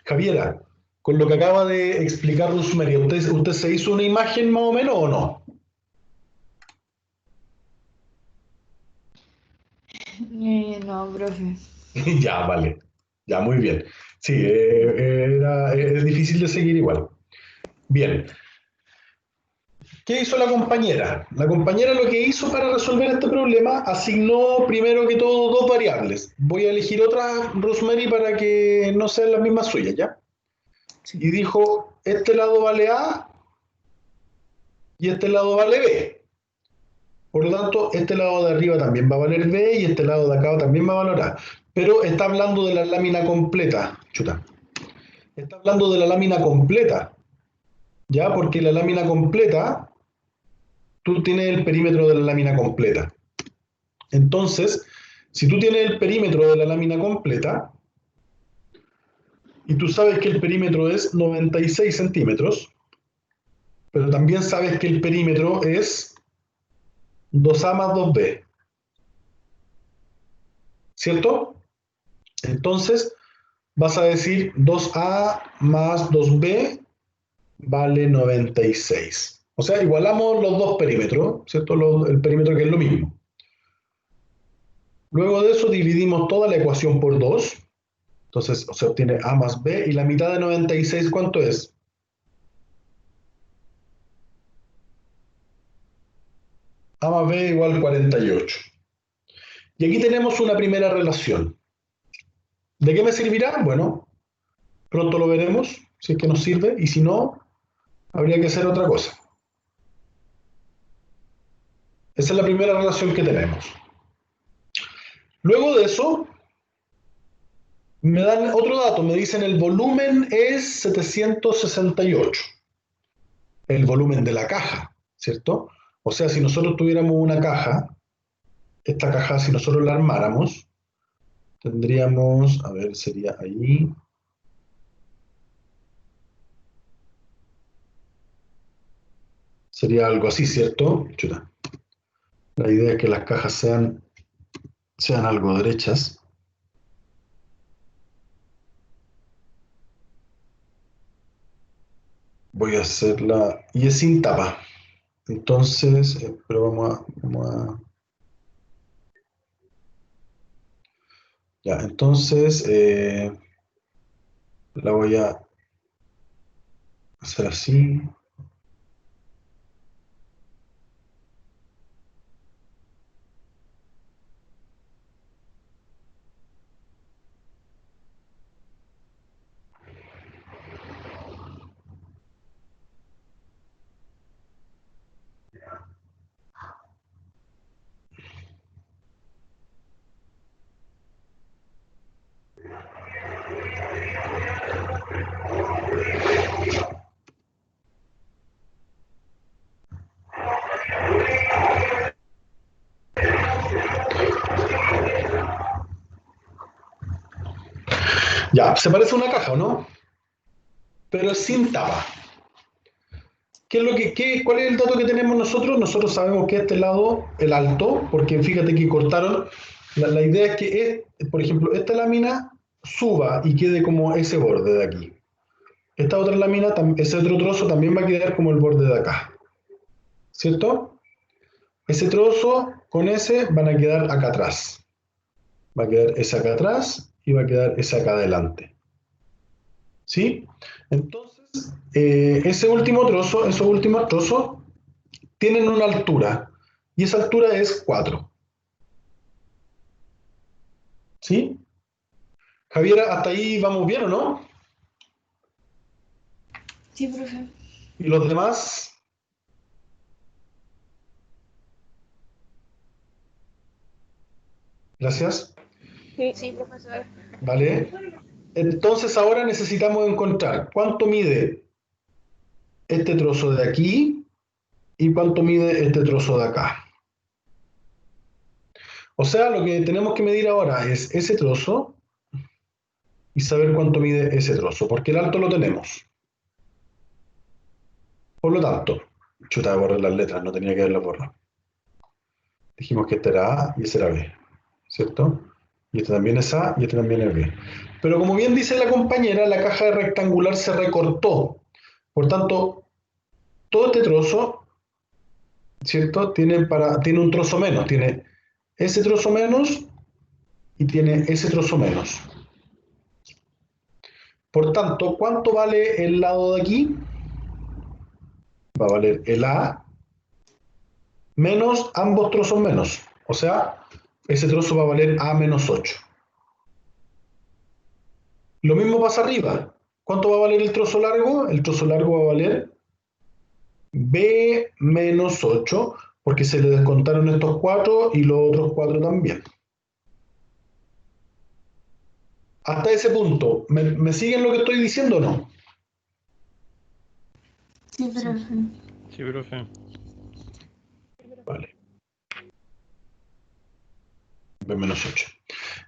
Javiera, con lo que acaba de explicar Rosemary, ¿usted se hizo una imagen más o menos o no? No, profe. Ya, vale. Ya, muy bien. Sí, es difícil de seguir igual. Bien. ¿Qué hizo la compañera? La compañera lo que hizo para resolver este problema, asignó primero que todo dos variables. Voy a elegir otra, Rosemary, para que no sean las mismas suyas, ¿ya? Sí. Y dijo, este lado vale A y este lado vale B. Por lo tanto, este lado de arriba también va a valer B y este lado de acá también va a valer A. Pero está hablando de la lámina completa. Chuta. Está hablando de la lámina completa. ¿Ya? Porque la lámina completa, tú tienes el perímetro de la lámina completa. Entonces, si tú tienes el perímetro de la lámina completa, y tú sabes que el perímetro es 96 centímetros, pero también sabes que el perímetro es 2A más 2B, ¿cierto? Entonces, vas a decir 2A más 2B vale 96. O sea, igualamos los dos perímetros, ¿cierto? El perímetro que es lo mismo. Luego de eso dividimos toda la ecuación por 2. Entonces se obtiene A más B y la mitad de 96, ¿cuánto es? A más B igual 48. Y aquí tenemos una primera relación. ¿De qué me servirá? Bueno, pronto lo veremos, si es que nos sirve, y si no, habría que hacer otra cosa. Esa es la primera relación que tenemos. Luego de eso, me dan otro dato, me dicen el volumen es 768. El volumen de la caja, ¿cierto? O sea, si nosotros tuviéramos una caja, esta caja, si nosotros la armáramos, tendríamos, a ver, sería ahí. Sería algo así, ¿cierto? Chuta. La idea es que las cajas sean algo derechas. Voy a hacerla, y es sin tapa. Entonces, pero ya, entonces la voy a hacer así. Ya, se parece a una caja, ¿o no? Pero es sin tapa. ¿Cuál es el dato que tenemos nosotros? Nosotros sabemos que este lado, el alto, porque fíjate que cortaron, la idea es que, por ejemplo, esta lámina suba y quede como ese borde de aquí. Esta otra lámina, ese otro trozo también va a quedar como el borde de acá. ¿Cierto? Ese trozo con ese van a quedar acá atrás. Va a quedar ese acá atrás y va a quedar ese acá adelante. ¿Sí? Entonces, esos últimos trozos, tienen una altura. Y esa altura es 4. ¿Sí? Javiera, ¿hasta ahí vamos bien o no? Sí, profe. ¿Y los demás? Gracias. Sí, profesor. Vale. Entonces ahora necesitamos encontrar cuánto mide este trozo de aquí y cuánto mide este trozo de acá. O sea, lo que tenemos que medir ahora es ese trozo y saber cuánto mide ese trozo, porque el alto lo tenemos. Por lo tanto, chuta, borré las letras, no tenía que haberlas borrado. Dijimos que este era A y este era B, ¿cierto? Y este también es A y este también es B. Pero como bien dice la compañera, la caja rectangular se recortó. Por tanto, todo este trozo, ¿cierto? Tiene un trozo menos. Tiene ese trozo menos y tiene ese trozo menos. Por tanto, ¿cuánto vale el lado de aquí? Va a valer el A menos ambos trozos menos. O sea, ese trozo va a valer A menos 8. Lo mismo pasa arriba. ¿Cuánto va a valer el trozo largo? El trozo largo va a valer B menos 8, porque se le descontaron estos 4 y los otros 4 también. Hasta ese punto, ¿me siguen lo que estoy diciendo o no? Sí, profe. Sí, profe. Vale. B menos 8.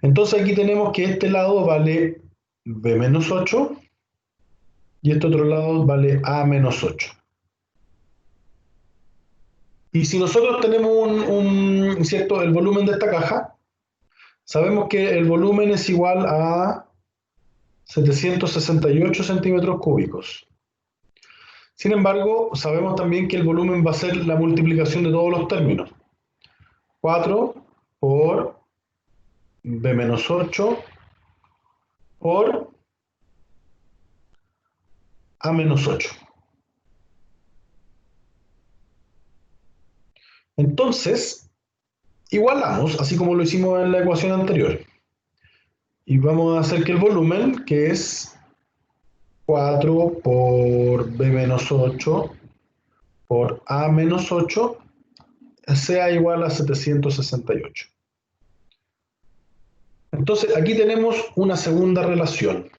Entonces aquí tenemos que este lado vale B menos 8 y este otro lado vale A menos 8. Y si nosotros tenemos ¿cierto? El volumen de esta caja, sabemos que el volumen es igual a 768 centímetros cúbicos. Sin embargo, sabemos también que el volumen va a ser la multiplicación de todos los términos. 4 por B menos 8 por A menos 8. Entonces, igualamos, así como lo hicimos en la ecuación anterior. Y vamos a hacer que el volumen, que es 4 por B menos 8 por A menos 8, sea igual a 768. Entonces, aquí tenemos una segunda relación.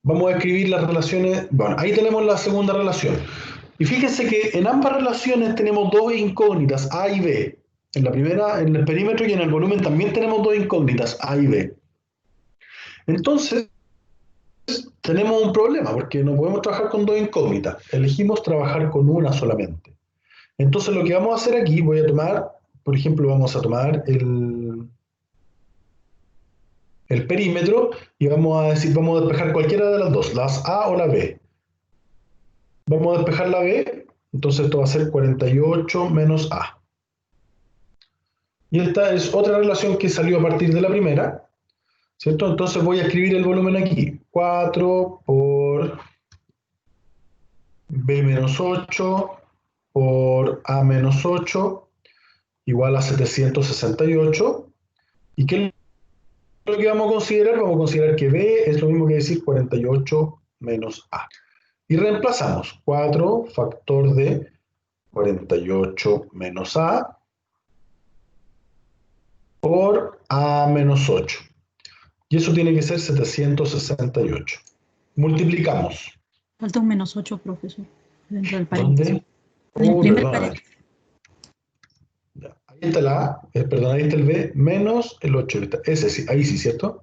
Vamos a escribir las relaciones. Bueno, ahí tenemos la segunda relación. Y fíjense que en ambas relaciones tenemos dos incógnitas, A y B. En la primera, en el perímetro y en el volumen también tenemos dos incógnitas, A y B. Entonces, tenemos un problema porque no podemos trabajar con dos incógnitas. Elegimos trabajar con una solamente. Entonces, lo que vamos a hacer aquí, voy a tomar, por ejemplo, vamos a tomar el perímetro y vamos a decir, vamos a despejar cualquiera de las dos, las A o la B. Vamos a despejar la B, entonces esto va a ser 48 menos A. Y esta es otra relación que salió a partir de la primera, ¿cierto? Entonces voy a escribir el volumen aquí. 4 por B menos 8 por A menos 8 igual a 768. ¿Y qué es lo que vamos a considerar? Vamos a considerar que B es lo mismo que decir 48 menos A. Y reemplazamos 4 factor de 48 menos A por A menos 8. Y eso tiene que ser 768. Multiplicamos. Falta un menos 8, profesor, dentro del paréntesis. ¿Dónde? En el primer Perdóname. paréntesis. Ya, Ahí está el A, perdón, ahí está el B, menos el 8. Ese sí, ahí sí, ¿cierto?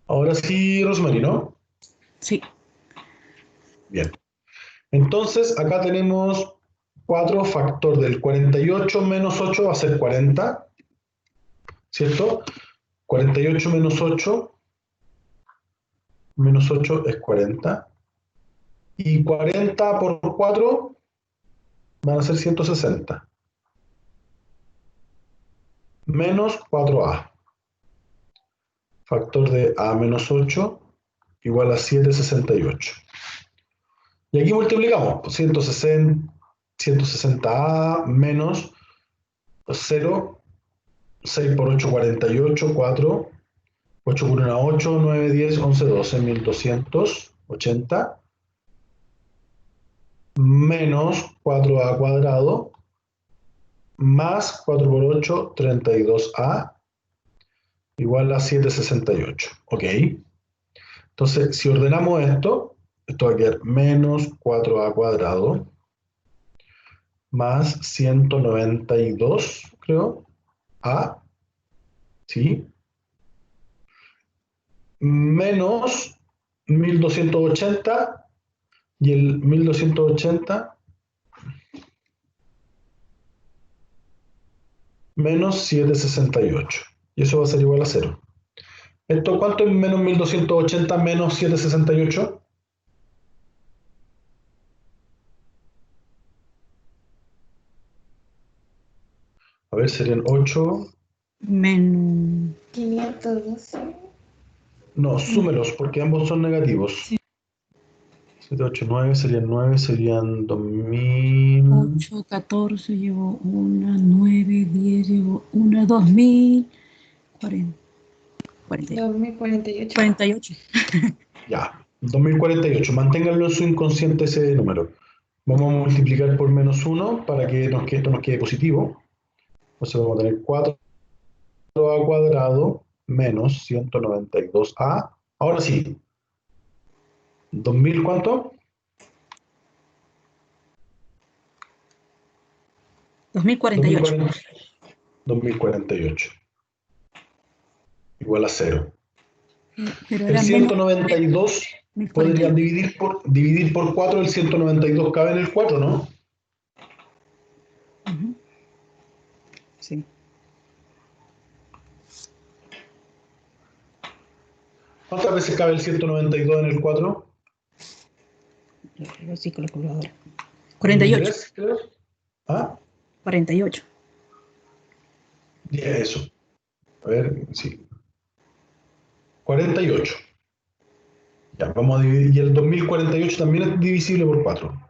Ahora sí, Rosemary, ¿no? Sí. Bien. Entonces, acá tenemos 4 factor del 48 menos 8 va a ser 40, ¿cierto? 48 menos 8 es 40. Y 40 por 4 van a ser 160. Menos 4A. Factor de A menos 8 igual a 768. Y aquí multiplicamos. Pues 160A menos 0. 6 por 8, 48. 4. 8 por 1, 8. 9, 10, 11, 12. 1280. Menos 4A cuadrado. Más 4 por 8, 32A. Igual a 768. ¿Ok? Entonces, si ordenamos esto va a quedar menos 4A cuadrado más 192, creo, A, ¿sí? Menos 1280 y el 1280 menos 768. Y eso va a ser igual a 0. ¿Esto cuánto es menos 1280 menos 768? A ver, serían 8. Menos. 512. No, súmelos porque ambos son negativos. Sí. 7, 8, 9 serían 2000. 8, 14, llevo 1, 9, 10, llevo 1, 2000, 40, 2048. 48. Ya, 2048. Manténganlo en su inconsciente ese número. Vamos a multiplicar por menos 1 para que esto nos quede positivo. Entonces vamos a tener 4A cuadrado menos 192A. Ahora sí. ¿2000 cuánto? 2048. 2048. Igual a 0. Pero El era menos 192 podrían 1048. dividir por 4, el 192 cabe en el 4, ¿no? Ujú. Sí. ¿Cuántas veces cabe el 192 en el 4? Lo sí con la calculadora. 48. 23, creo. ¿Ah? 48. Eso. A ver, sí. 48. Ya, vamos a dividir. Y el 2048 también es divisible por 4.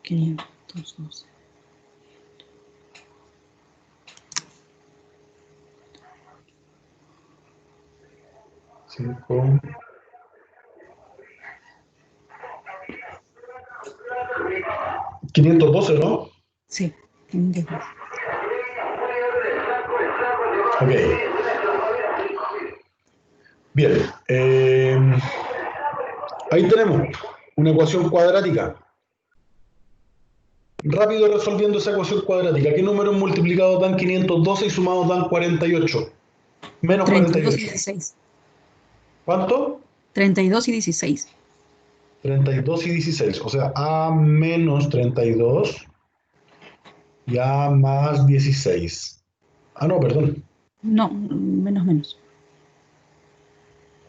512. 5. ¿512, no? Sí. 512. Ok. Bien. Ahí tenemos una ecuación cuadrática. Rápido resolviendo esa ecuación cuadrática. ¿Qué números multiplicados dan 512 y sumados dan 48? Menos 32 y 48. 16. ¿Cuánto? 32 y 16. 32 y 16. O sea, A menos 32 y A más 16. Ah, no, perdón. No, menos.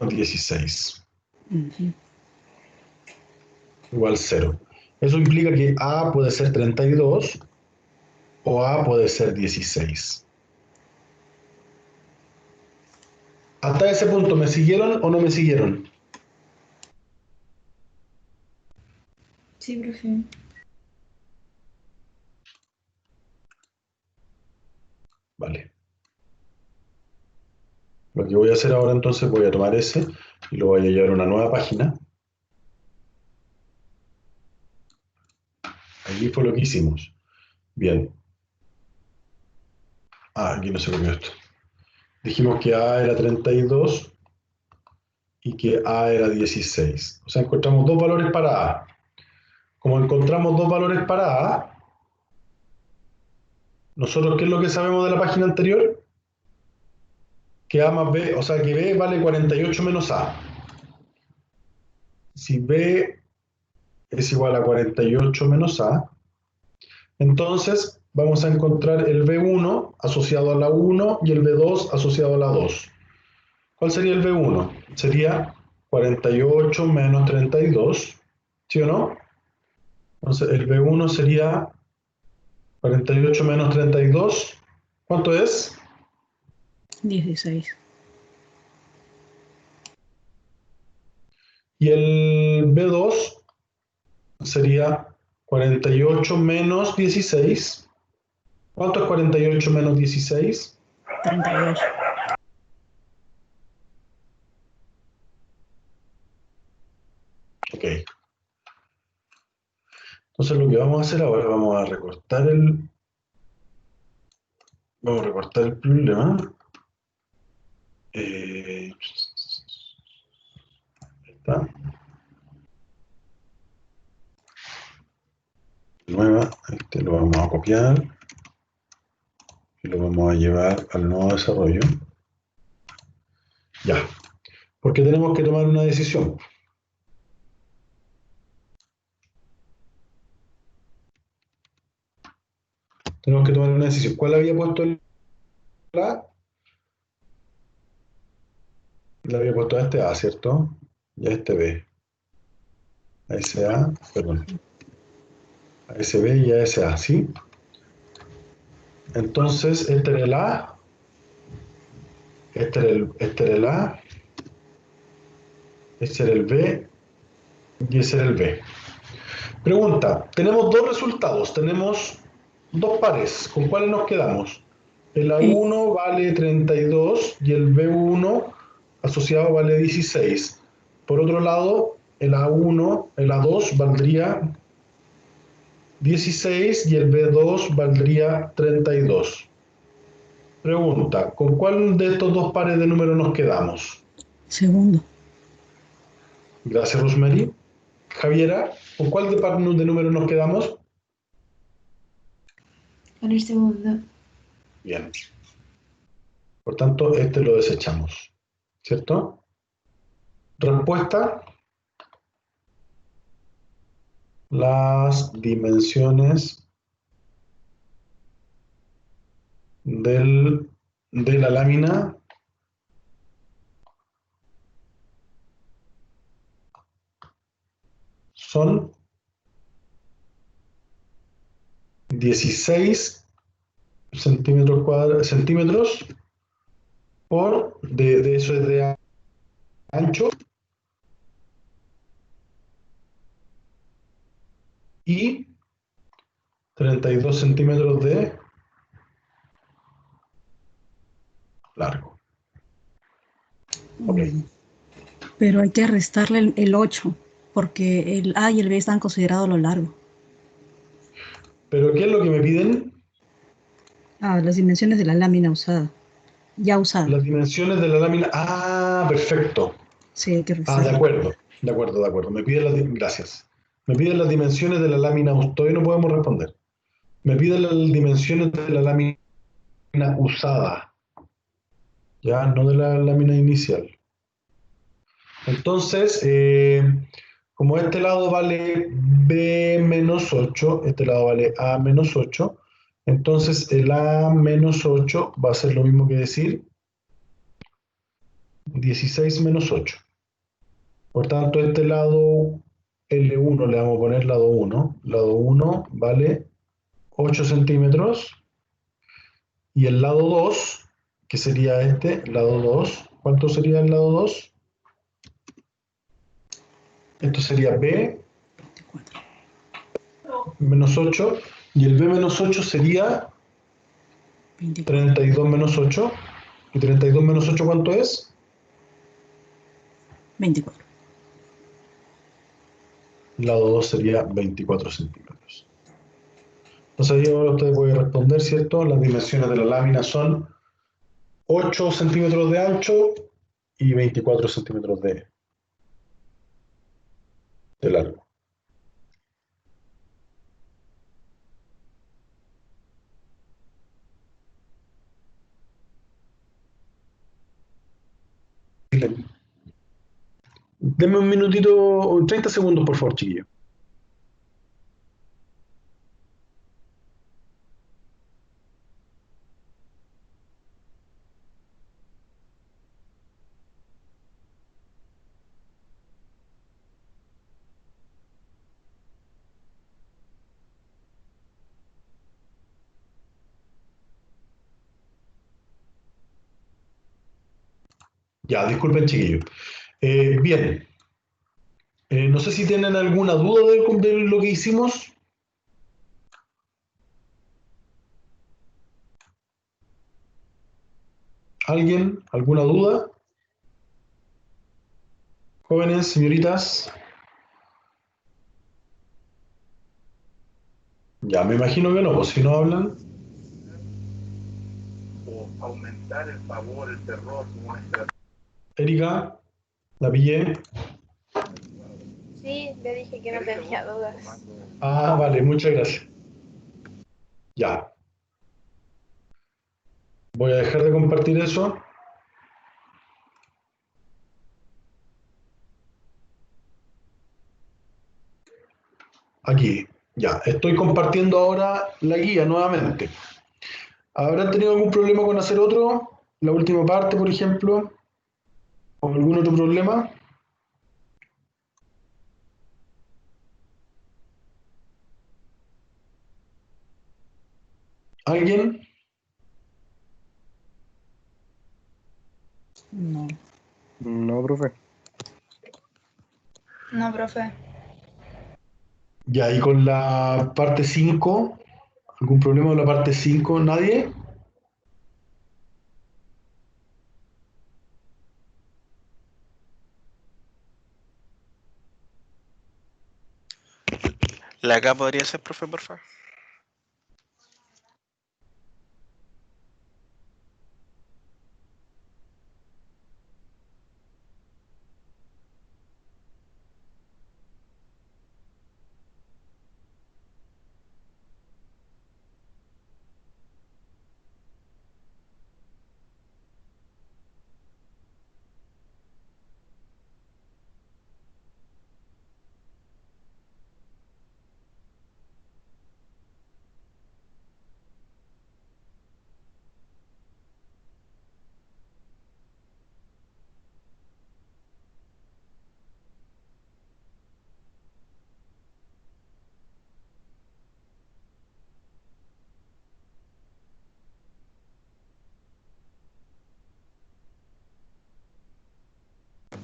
16. Ujú. Igual 0. Eso implica que A puede ser 32 o A puede ser 16. Hasta ese punto, ¿me siguieron o no me siguieron? Sí, profe. Vale. Lo que voy a hacer ahora entonces, voy a tomar ese y lo voy a llevar a una nueva página. Allí fue lo que hicimos. Bien. Ah, aquí no se copió esto. Dijimos que A era 32 y que A era 16. O sea, encontramos dos valores para A. Como encontramos dos valores para A, nosotros, ¿qué es lo que sabemos de la página anterior? Que A más B, o sea, que B vale 48 menos A. Si B es igual a 48 menos A, entonces vamos a encontrar el B1 asociado a la 1 y el B2 asociado a la 2. ¿Cuál sería el B1? Sería 48 menos 32, ¿sí o no? Entonces el B1 sería 48 menos 32. ¿Cuánto es? 16. Y el B2 sería 48 menos 16. ¿Cuánto es 48 menos 16? 38. Ok. Entonces lo que vamos a hacer ahora, vamos a recortar el problema. Ahí está. Nueva, este lo vamos a copiar y lo vamos a llevar al nuevo desarrollo. Ya, porque tenemos que tomar una decisión. Tenemos que tomar una decisión. ¿Cuál había puesto el A? Le había puesto a este A, ¿cierto? Y a este B. A ese A, perdón. A ese B y a ese A, ¿sí? Entonces, este era el A, este era el A, este era el B y ese era el B. Pregunta, tenemos dos resultados, tenemos dos pares, ¿con cuáles nos quedamos? El A1 vale 32 y el B1 asociado vale 16. Por otro lado, el A1, el A2 valdría 16 y el B2 valdría 32. Pregunta, ¿con cuál de estos dos pares de números nos quedamos? Segundo. Gracias, Rosemary. Javiera, ¿con cuál de números nos quedamos? Con el segundo. Bien. Por tanto, este lo desechamos. ¿Cierto? Respuesta. Las dimensiones de la lámina son 16 centímetros por, de eso es de ancho, y 32 centímetros de largo. Ok. Pero hay que restarle el 8, porque el A y el B están considerados lo largo. ¿Pero qué es lo que me piden? Ah, las dimensiones de la lámina usada. Ya usada. Las dimensiones de la lámina. Ah, perfecto. Sí, hay que Ah, restarle. de acuerdo. Me piden gracias. Me piden las dimensiones de la lámina. Todavía no podemos responder. Me piden las dimensiones de la lámina usada. Ya, no de la lámina inicial. Entonces, como este lado vale B menos 8, este lado vale A menos 8, entonces el A menos 8 va a ser lo mismo que decir 16 menos 8. Por tanto, este lado L1 le vamos a poner lado 1. Lado 1 vale 8 centímetros. Y el lado 2, que sería este, lado 2, ¿cuánto sería el lado 2? Esto sería B menos 8. Y el B menos 8 sería 32 menos 8. ¿Y 32 menos 8 cuánto es? 24. Lado 2 sería 24 centímetros. Entonces ahí ahora usted puede responder, ¿cierto? Las dimensiones de la lámina son 8 centímetros de ancho y 24 centímetros de de largo. Denme un minutito, 30 segundos, por favor, chiquillo. Ya, disculpen, chiquillo. Bien. No sé si tienen alguna duda de lo que hicimos. ¿Alguien? ¿Alguna duda? Jóvenes, señoritas. Ya, me imagino que no, pues si no hablan. O aumentar el pavor, el terror, como una estrategia. Erika, la pillé. Sí, le dije que no tenía dudas. Ah, vale, muchas gracias. Ya. Voy a dejar de compartir eso. Aquí, ya. Estoy compartiendo ahora la guía nuevamente. ¿Habrán tenido algún problema con hacer otro? La última parte, por ejemplo. ¿O algún otro problema? ¿Alguien? No. No, profe. No, profe. Ya, y con la parte 5, ¿algún problema con la parte 5? ¿Nadie? ¿La acá podría ser, profe, por favor?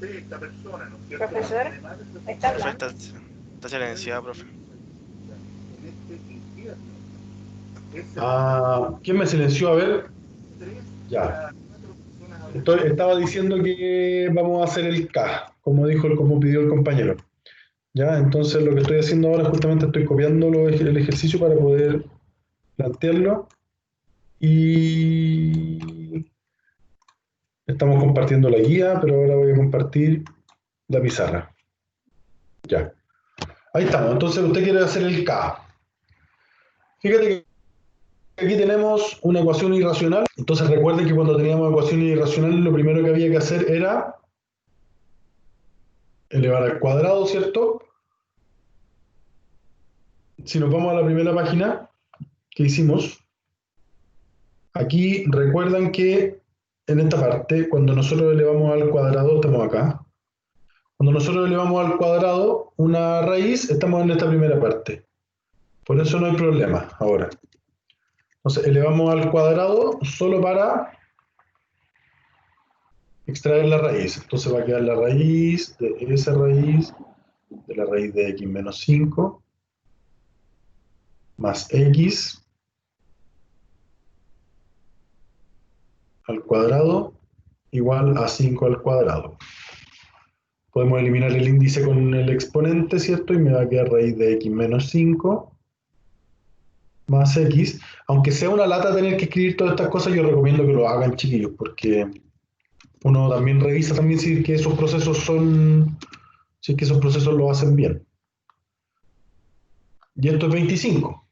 Esta persona, ¿no es cierto? Profesor, Además de su- ¿está Profe, hablando? está silenciada, profe. en este infierno. Ese Ah, ¿quién me silenció? A ver. tres Ya. a cuatro personas Estaba diciendo que vamos a hacer el K, como pidió el compañero. Ya, entonces lo que estoy haciendo ahora justamente estoy copiando el ejercicio para poder plantearlo y estamos compartiendo la guía, pero ahora voy a compartir la pizarra. Ya. Ahí estamos. Entonces usted quiere hacer el K. Fíjate que aquí tenemos una ecuación irracional. Entonces recuerden que cuando teníamos ecuaciones irracionales lo primero que había que hacer era elevar al cuadrado, ¿cierto? Si nos vamos a la primera página que hicimos, aquí recuerdan que en esta parte, cuando nosotros elevamos al cuadrado, estamos acá. Cuando nosotros elevamos al cuadrado una raíz, estamos en esta primera parte. Por eso no hay problema ahora. Entonces elevamos al cuadrado solo para extraer la raíz. Entonces va a quedar la raíz de esa raíz, de la raíz de x menos 5, más x al cuadrado igual a 5 al cuadrado. Podemos eliminar el índice con el exponente, ¿cierto? Y me va a quedar raíz de x menos 5 más x. Aunque sea una lata tener que escribir todas estas cosas, yo recomiendo que lo hagan, chiquillos, porque uno también revisa también si que esos procesos Si es que esos procesos lo hacen bien. Y esto es 25.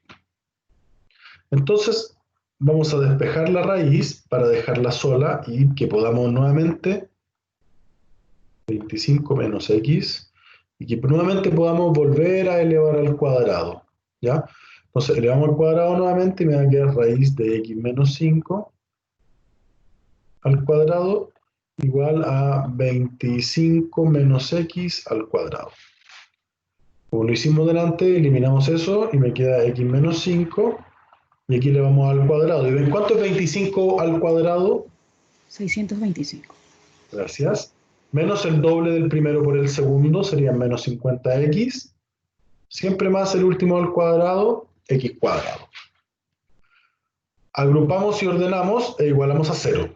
Entonces, vamos a despejar la raíz para dejarla sola y que podamos nuevamente 25 menos x y que nuevamente podamos volver a elevar al cuadrado. ¿Ya? Entonces, elevamos al cuadrado nuevamente y me va a quedar raíz de x menos 5 al cuadrado igual a 25 menos x al cuadrado. Como lo hicimos delante, eliminamos eso y me queda x menos 5 y aquí le vamos al cuadrado. ¿Y ven cuánto es 25 al cuadrado? 625. Gracias. Menos el doble del primero por el segundo sería menos 50x. Siempre más el último al cuadrado, x cuadrado. Agrupamos y ordenamos e igualamos a 0.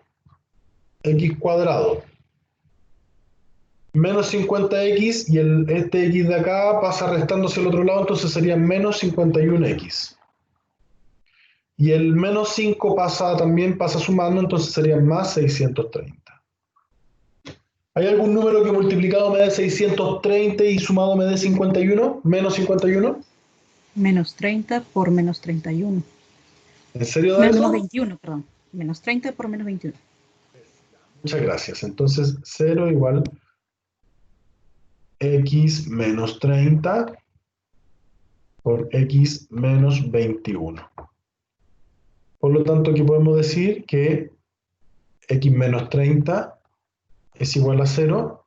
X cuadrado menos 50x y este x de acá pasa restándose al otro lado, entonces sería menos 51x. Y el menos 5 también pasa sumando, entonces sería más 630. ¿Hay algún número que multiplicado me dé 630 y sumado me dé 51? ¿Menos 51? Menos 30 por menos 31. ¿En serio da Menos eso? 21, perdón. Menos 30 por menos 21. Muchas gracias. Entonces 0 igual x menos 30 por x menos 21. Por lo tanto, aquí podemos decir que x menos 30 es igual a 0,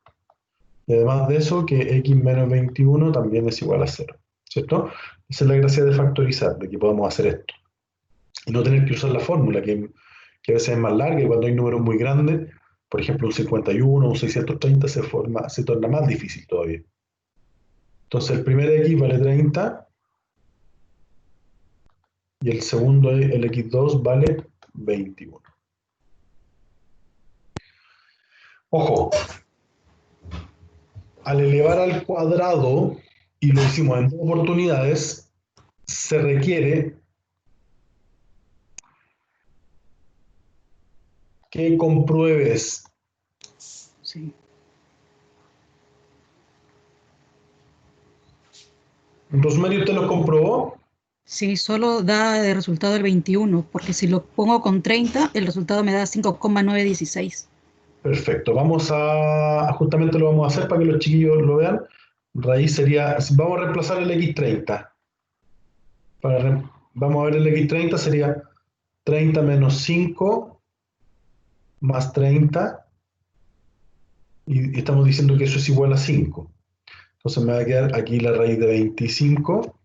y además de eso, que x menos 21 también es igual a 0, ¿cierto? Esa es la gracia de factorizar, de que podemos hacer esto. Y no tener que usar la fórmula, que a veces es más larga, y cuando hay números muy grandes, por ejemplo un 51 o un 630, se torna más difícil todavía. Entonces el primer x vale 30, y el segundo, el x2, vale 21. Ojo, al elevar al cuadrado, y lo hicimos en 2 oportunidades, se requiere que compruebes. Sí. Rosemary, ¿usted lo comprobó? Sí, solo da de resultado el 21, porque si lo pongo con 30, el resultado me da 5,916. Perfecto, justamente lo vamos a hacer para que los chiquillos lo vean. Raíz sería, vamos a reemplazar el x30. Vamos a ver el x30 sería 30 menos 5 más 30, y estamos diciendo que eso es igual a 5. Entonces me va a quedar aquí la raíz de 25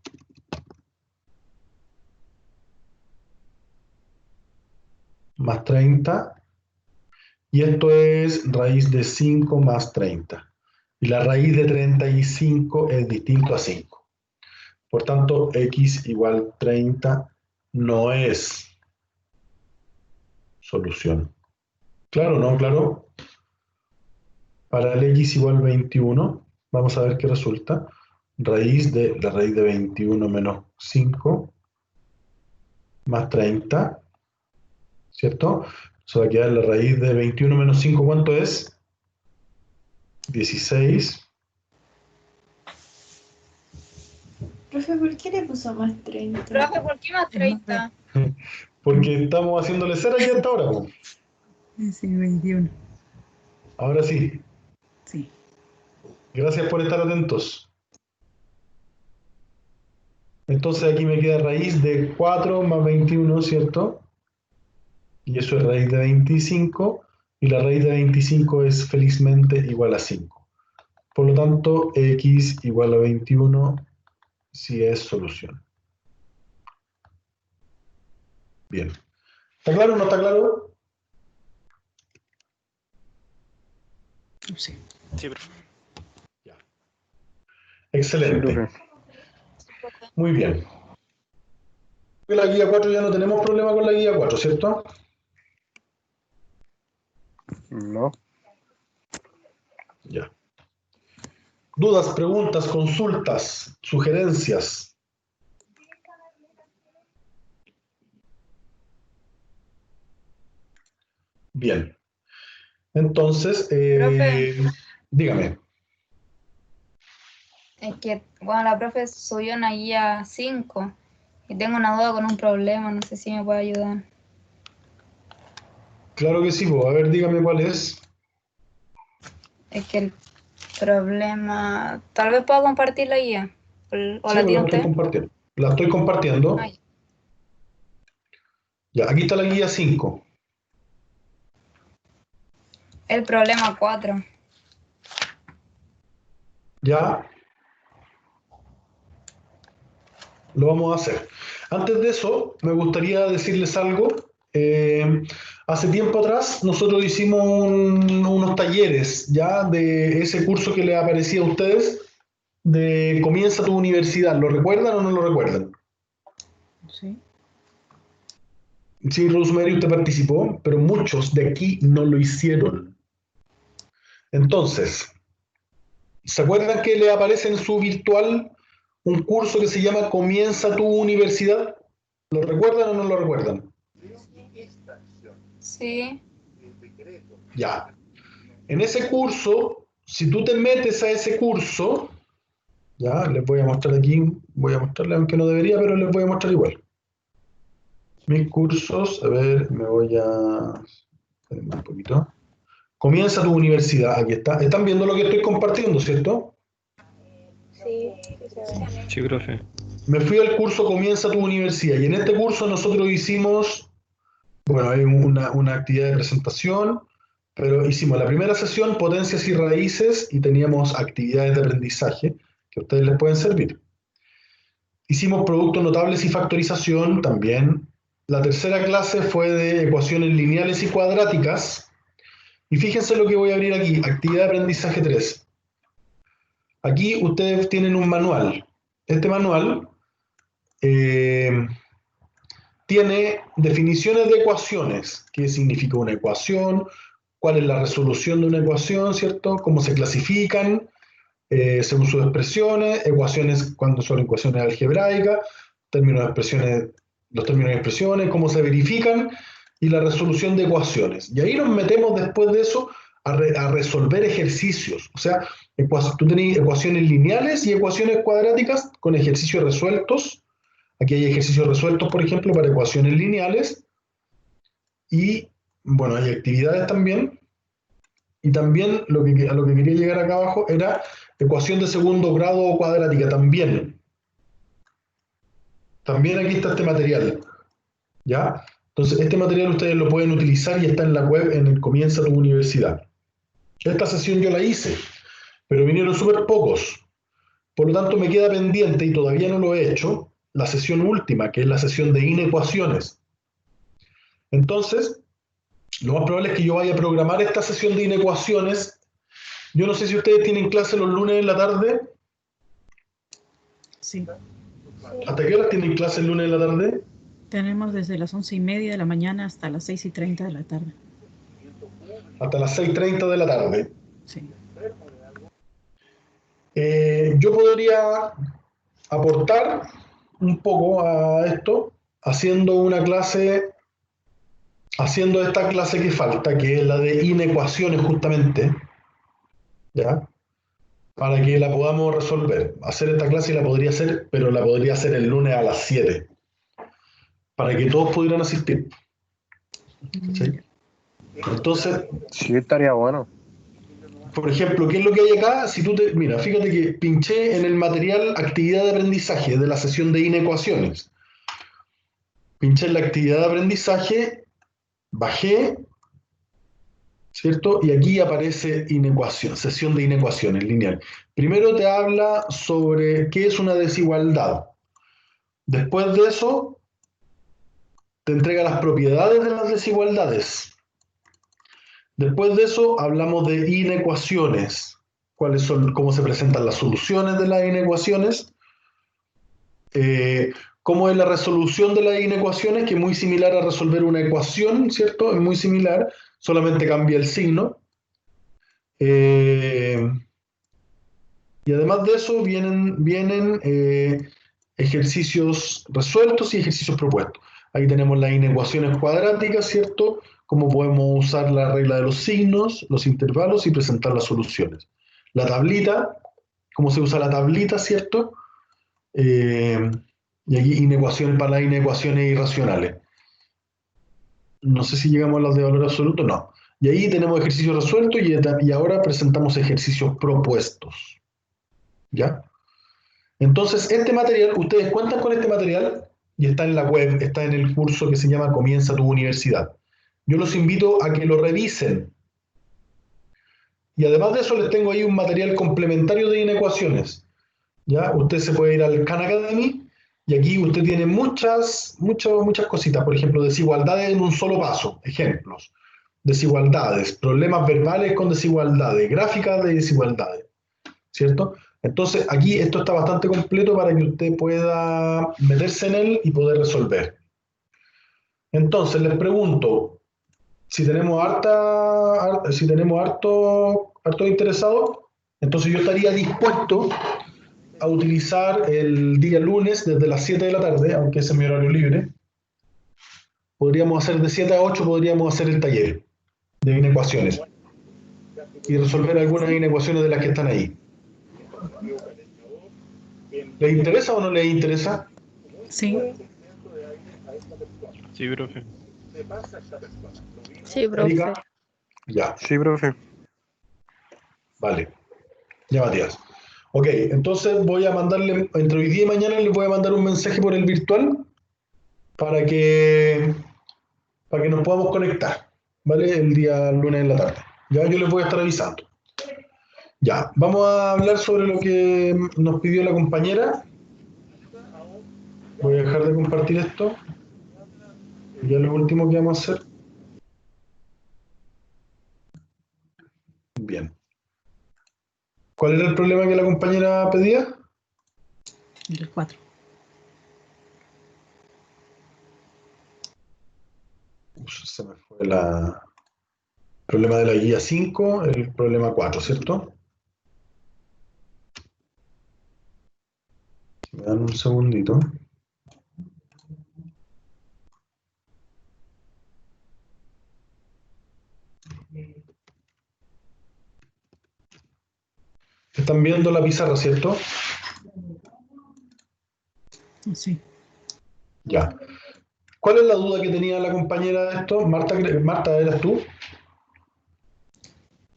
más 30, y esto es raíz de 5 más 30. Y la raíz de 35 es distinto a 5. Por tanto, x igual 30 no es solución. ¿Claro o no? ¿Claro? Para el x igual 21, vamos a ver qué resulta. La raíz de 21 menos 5 más 30, ¿cierto? Se va a quedar la raíz de 21 menos 5, ¿cuánto es? 16. Profe, ¿por qué le puso más 30? Profe, ¿por qué más 30? Porque estamos haciéndole cera aquí hasta ahora, po. Sí, 21. Ahora sí. Sí. Gracias por estar atentos. Entonces aquí me queda raíz de 4 más 21, ¿cierto? Y eso es raíz de 25, y la raíz de 25 es felizmente igual a 5. Por lo tanto, x igual a 21 sí es solución. Bien. ¿Está claro o no está claro? No sé. Sí, profe. Ya. Sí, Excelente. profe. Muy bien. La guía 4 ya no tenemos problema con la guía 4, ¿cierto? No. Ya. ¿Dudas, preguntas, consultas, sugerencias? Bien. Entonces, Profe. dígame. Es que, bueno, la profe subió una guía 5 y tengo una duda con un problema, no sé si me puede ayudar. Claro que sí, pues. A ver, dígame cuál es. Es que el problema... Tal vez pueda compartir la guía. ¿O Sí, la pues tiene la estoy usted? compartiendo. La estoy compartiendo. Ay, Ya, aquí está la guía 5. el problema 4. Ya lo vamos a hacer. Antes de eso, me gustaría decirles algo. Hace tiempo atrás nosotros hicimos unos talleres ya de ese curso que les aparecía a ustedes de Comienza tu universidad. ¿Lo recuerdan o no lo recuerdan? Sí. Sí, Rosemary, usted participó, pero muchos de aquí no lo hicieron. Entonces, ¿se acuerdan que le aparece en su virtual un curso que se llama Comienza tu universidad? ¿Lo recuerdan o no lo recuerdan? Sí. Ya. En ese curso, si tú te metes a ese curso, ya, les voy a mostrar aquí, voy a mostrarles, aunque no debería, pero les voy a mostrar igual. Mis cursos, a ver, me voy a... espérenme un poquito. Comienza tu universidad, aquí está. Están viendo lo que estoy compartiendo, ¿cierto? Sí, profe. Me fui al curso Comienza tu universidad y en este curso nosotros hicimos, bueno, hay una actividad de presentación, pero hicimos la primera sesión, potencias y raíces, y teníamos actividades de aprendizaje que a ustedes les pueden servir. Hicimos productos notables y factorización también. La tercera clase fue de ecuaciones lineales y cuadráticas. Y fíjense lo que voy a abrir aquí, actividad de aprendizaje 3. Aquí ustedes tienen un manual. Este manual tiene definiciones de ecuaciones. ¿Qué significa una ecuación? ¿Cuál es la resolución de una ecuación? ¿Cierto? ¿Cómo se clasifican? Según sus expresiones, ecuaciones cuando son ecuaciones algebraicas, términos de expresiones, los términos de expresiones, cómo se verifican y la resolución de ecuaciones. Y ahí nos metemos después de eso a resolver ejercicios. O sea, tú tenés ecuaciones lineales y ecuaciones cuadráticas con ejercicios resueltos. Aquí hay ejercicios resueltos, por ejemplo, para ecuaciones lineales. Y, bueno, hay actividades también. Y también a lo que quería llegar acá abajo era ecuación de segundo grado cuadrática, también. También aquí está este material, ¿ya? Entonces, este material ustedes lo pueden utilizar y está en la web en el Comienza tu Universidad. Esta sesión yo la hice, pero vinieron súper pocos. Por lo tanto, me queda pendiente, y todavía no lo he hecho, la sesión última, que es la sesión de inecuaciones. Entonces, lo más probable es que yo vaya a programar esta sesión de inecuaciones. Yo no sé si ustedes tienen clase los lunes en la tarde. Sí. ¿Hasta qué horas tienen clase el lunes en la tarde? Tenemos desde las 11:30 de la mañana hasta las 6:30 de la tarde. Hasta las 6:30 de la tarde. Sí. Yo podría aportar un poco a esto haciendo esta clase que falta, que es la de inecuaciones justamente, ¿ya? Para que la podamos resolver. Hacer esta clase la podría hacer, pero la podría hacer el lunes a las 7, para que todos pudieran asistir. ¿Sí? Entonces, Sí, estaría bueno. por ejemplo, ¿qué es lo que hay acá? Mira, fíjate que pinché en el material actividad de aprendizaje de la sesión de inecuaciones. Pinché en la actividad de aprendizaje, bajé, ¿cierto? Y aquí aparece inecuación, sesión de inecuaciones lineal. Primero te habla sobre qué es una desigualdad. Después de eso, te entrega las propiedades de las desigualdades. Después de eso, hablamos de inecuaciones. ¿Cuáles son, cómo se presentan las soluciones de las inecuaciones? Cómo es la resolución de las inecuaciones, que es muy similar a resolver una ecuación, ¿cierto? Es muy similar, solamente cambia el signo. Y además de eso vienen ejercicios resueltos y ejercicios propuestos. Ahí tenemos las inecuaciones cuadráticas, ¿cierto? Cómo podemos usar la regla de los signos, los intervalos y presentar las soluciones. La tablita cómo se usa la tablita, ¿cierto? Y aquí inecuaciones para las inecuaciones irracionales. No sé si llegamos a las de valor absoluto, no. Y ahí tenemos ejercicios resueltos y ahora presentamos ejercicios propuestos. ¿Ya? Entonces, este material, ustedes cuentan con este material y está en la web, está en el curso que se llama Comienza tu Universidad. Yo los invito a que lo revisen. Y además de eso, les tengo ahí un material complementario de inecuaciones. ¿Ya? Usted se puede ir al Khan Academy y aquí usted tiene muchas cositas. Por ejemplo, desigualdades en un solo paso. Ejemplos. Desigualdades, problemas verbales con desigualdades, gráficas de desigualdades. ¿Cierto? Entonces, aquí esto está bastante completo para que usted pueda meterse en él y poder resolver. Entonces, les pregunto, si tenemos harto interesado, entonces yo estaría dispuesto a utilizar el día lunes desde las 7 de la tarde, aunque ese es mi horario libre. Podríamos hacer de 7 a 8, podríamos hacer el taller de inecuaciones y resolver algunas inecuaciones de las que están ahí. ¿Les interesa o no les interesa? Sí. Sí, profe. Sí, profe. Erika, ya, Sí, profe. vale. Ya, Matías. Ok, entonces voy a mandarle, entre hoy día y mañana les voy a mandar un mensaje por el virtual para que nos podamos conectar, ¿vale? El día lunes en la tarde. Ya yo les voy a estar avisando. Ya, vamos a hablar sobre lo que nos pidió la compañera. Voy a dejar de compartir esto. Ya lo último que vamos a hacer. Bien. ¿Cuál era el problema que la compañera pedía? El 4. Se me fue el problema de la guía 5, el problema 4, ¿cierto? Me dan un segundito. Están viendo la pizarra, ¿cierto? Sí. Ya. ¿Cuál es la duda que tenía la compañera de esto? Marta, ¿eras tú?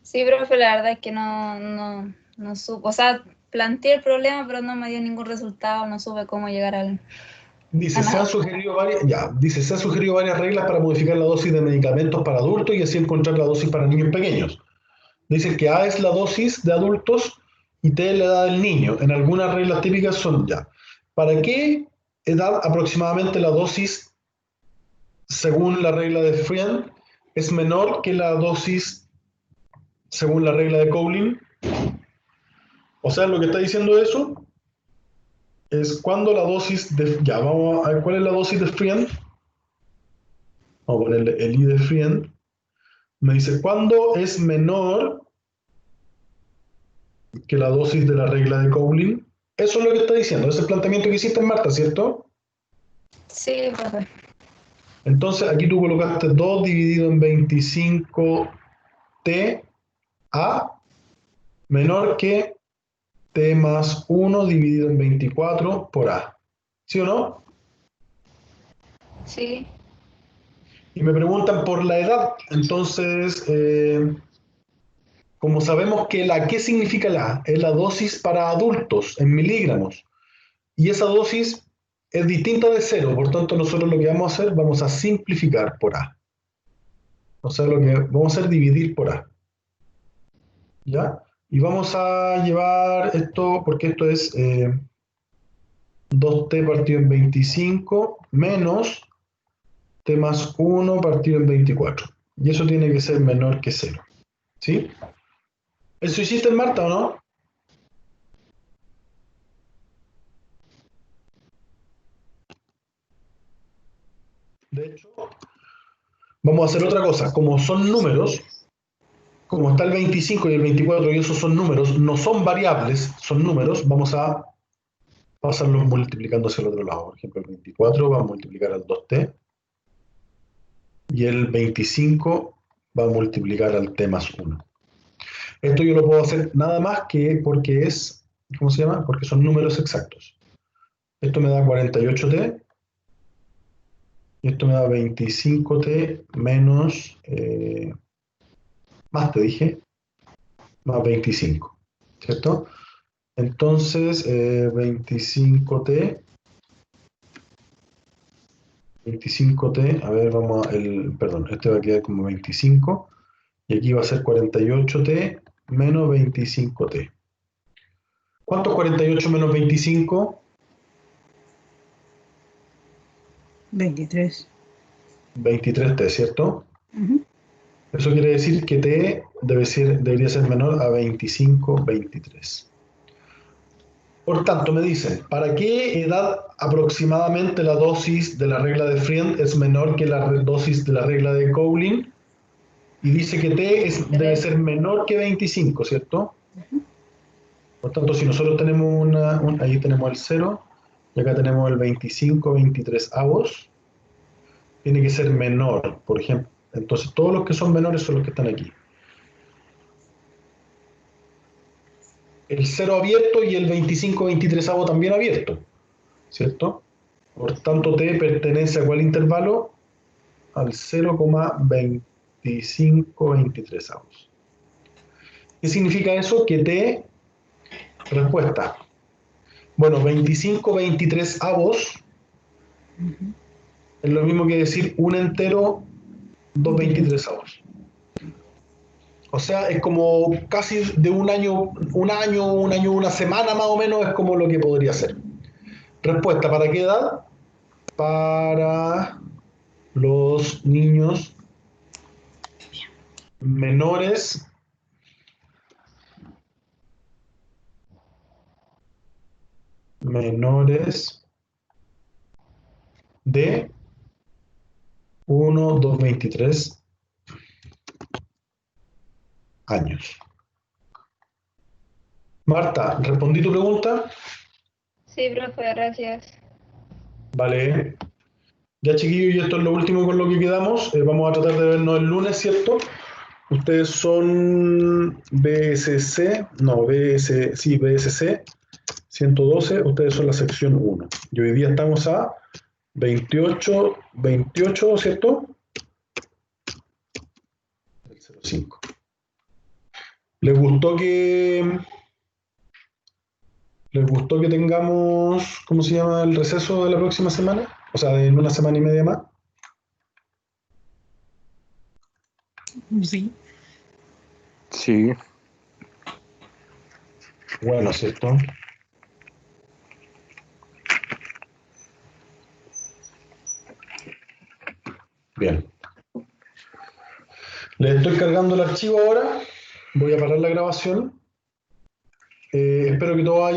Sí, profe, la verdad es que no supe. O sea, planteé el problema, pero no me dio ningún resultado. No supe cómo llegar al. Dice, se han sugerido varias reglas para modificar la dosis de medicamentos para adultos y así encontrar la dosis para niños pequeños. Dicen que A es la dosis de adultos y T es la edad del niño. En algunas reglas típicas son ya. ¿Para qué edad aproximadamente la dosis, según la regla de Friend, es menor que la dosis según la regla de Cowling? O sea, lo que está diciendo eso es cuando la dosis de... Ya, vamos a ver cuál es la dosis de Friend. Vamos a ponerle el I de Friend. Me dice, ¿cuándo es menor que la dosis de la regla de Cowling? Eso es lo que está diciendo, es el planteamiento que hiciste en Marta, ¿cierto? Sí, profe. Entonces aquí tú colocaste 2 dividido en 25 T A menor que T más 1 dividido en 24 por A. ¿Sí o no? Sí. Y me preguntan por la edad. Entonces, como sabemos que ¿qué significa la A? Es la dosis para adultos en miligramos. Y esa dosis es distinta de 0, por tanto nosotros lo que vamos a hacer, vamos a simplificar por A. O sea, lo que vamos a hacer es dividir por A. ¿Ya? Y vamos a llevar esto, porque esto es 2t partido en 25 menos t más 1 partido en 24. Y eso tiene que ser menor que 0. ¿Sí? ¿Eso hiciste, Marta, o no? De hecho, vamos a hacer otra cosa. Como son números, como está el 25 y el 24 y esos son números, no son variables, son números, vamos a pasarlos multiplicando hacia el otro lado. Por ejemplo, el 24 va a multiplicar al 2t y el 25 va a multiplicar al t más 1. Esto yo lo puedo hacer nada más que porque es ¿cómo se llama? Porque son números exactos. Esto me da 48t y esto me da 25t menos, más te dije, más 25, ¿cierto? Entonces, 25t, a ver, perdón, este va a quedar como 25, y aquí va a ser 48t menos 25t. ¿Cuánto es 48 menos 25? 23. 23t, ¿cierto? Ujú. Eso quiere decir que t debería ser menor a 25, 23. Por tanto, me dicen, ¿para qué edad aproximadamente la dosis de la regla de Friend es menor que la dosis de la regla de Cowling? Y dice que t debe ser menor que 25, ¿cierto? Por tanto, si nosotros tenemos ahí tenemos el 0, y acá tenemos el 25, 23 avos, tiene que ser menor, por ejemplo. Entonces, todos los que son menores son los que están aquí. El 0 abierto y el 25, 23 avo también abierto, ¿cierto? Por tanto, t pertenece a ¿cuál intervalo? Al 0,2523 avos. ¿Qué significa eso? Que t, respuesta. Bueno, 25, 23 avos es lo mismo que decir un entero, 2,23 avos. O sea, es como casi de una semana más o menos, es como lo que podría ser. Respuesta, ¿para qué edad? Para los niños menores de 1, 2, 23 años. Marta, ¿respondí tu pregunta? Sí, profe, gracias. Vale. Ya, chiquillos, y esto es lo último con lo que quedamos. Vamos a tratar de vernos el lunes, ¿cierto? Ustedes son BSC, no, sí, BSC 112, ustedes son la sección 1. Y hoy día estamos a 28, ¿cierto? El 05. ¿Les gustó que tengamos, ¿cómo se llama, el receso de la próxima semana? O sea, en una semana y media más. Sí. Sí. Bueno, ¿cierto? Bien. Les estoy cargando el archivo ahora. Voy a parar la grabación. Espero que todo haya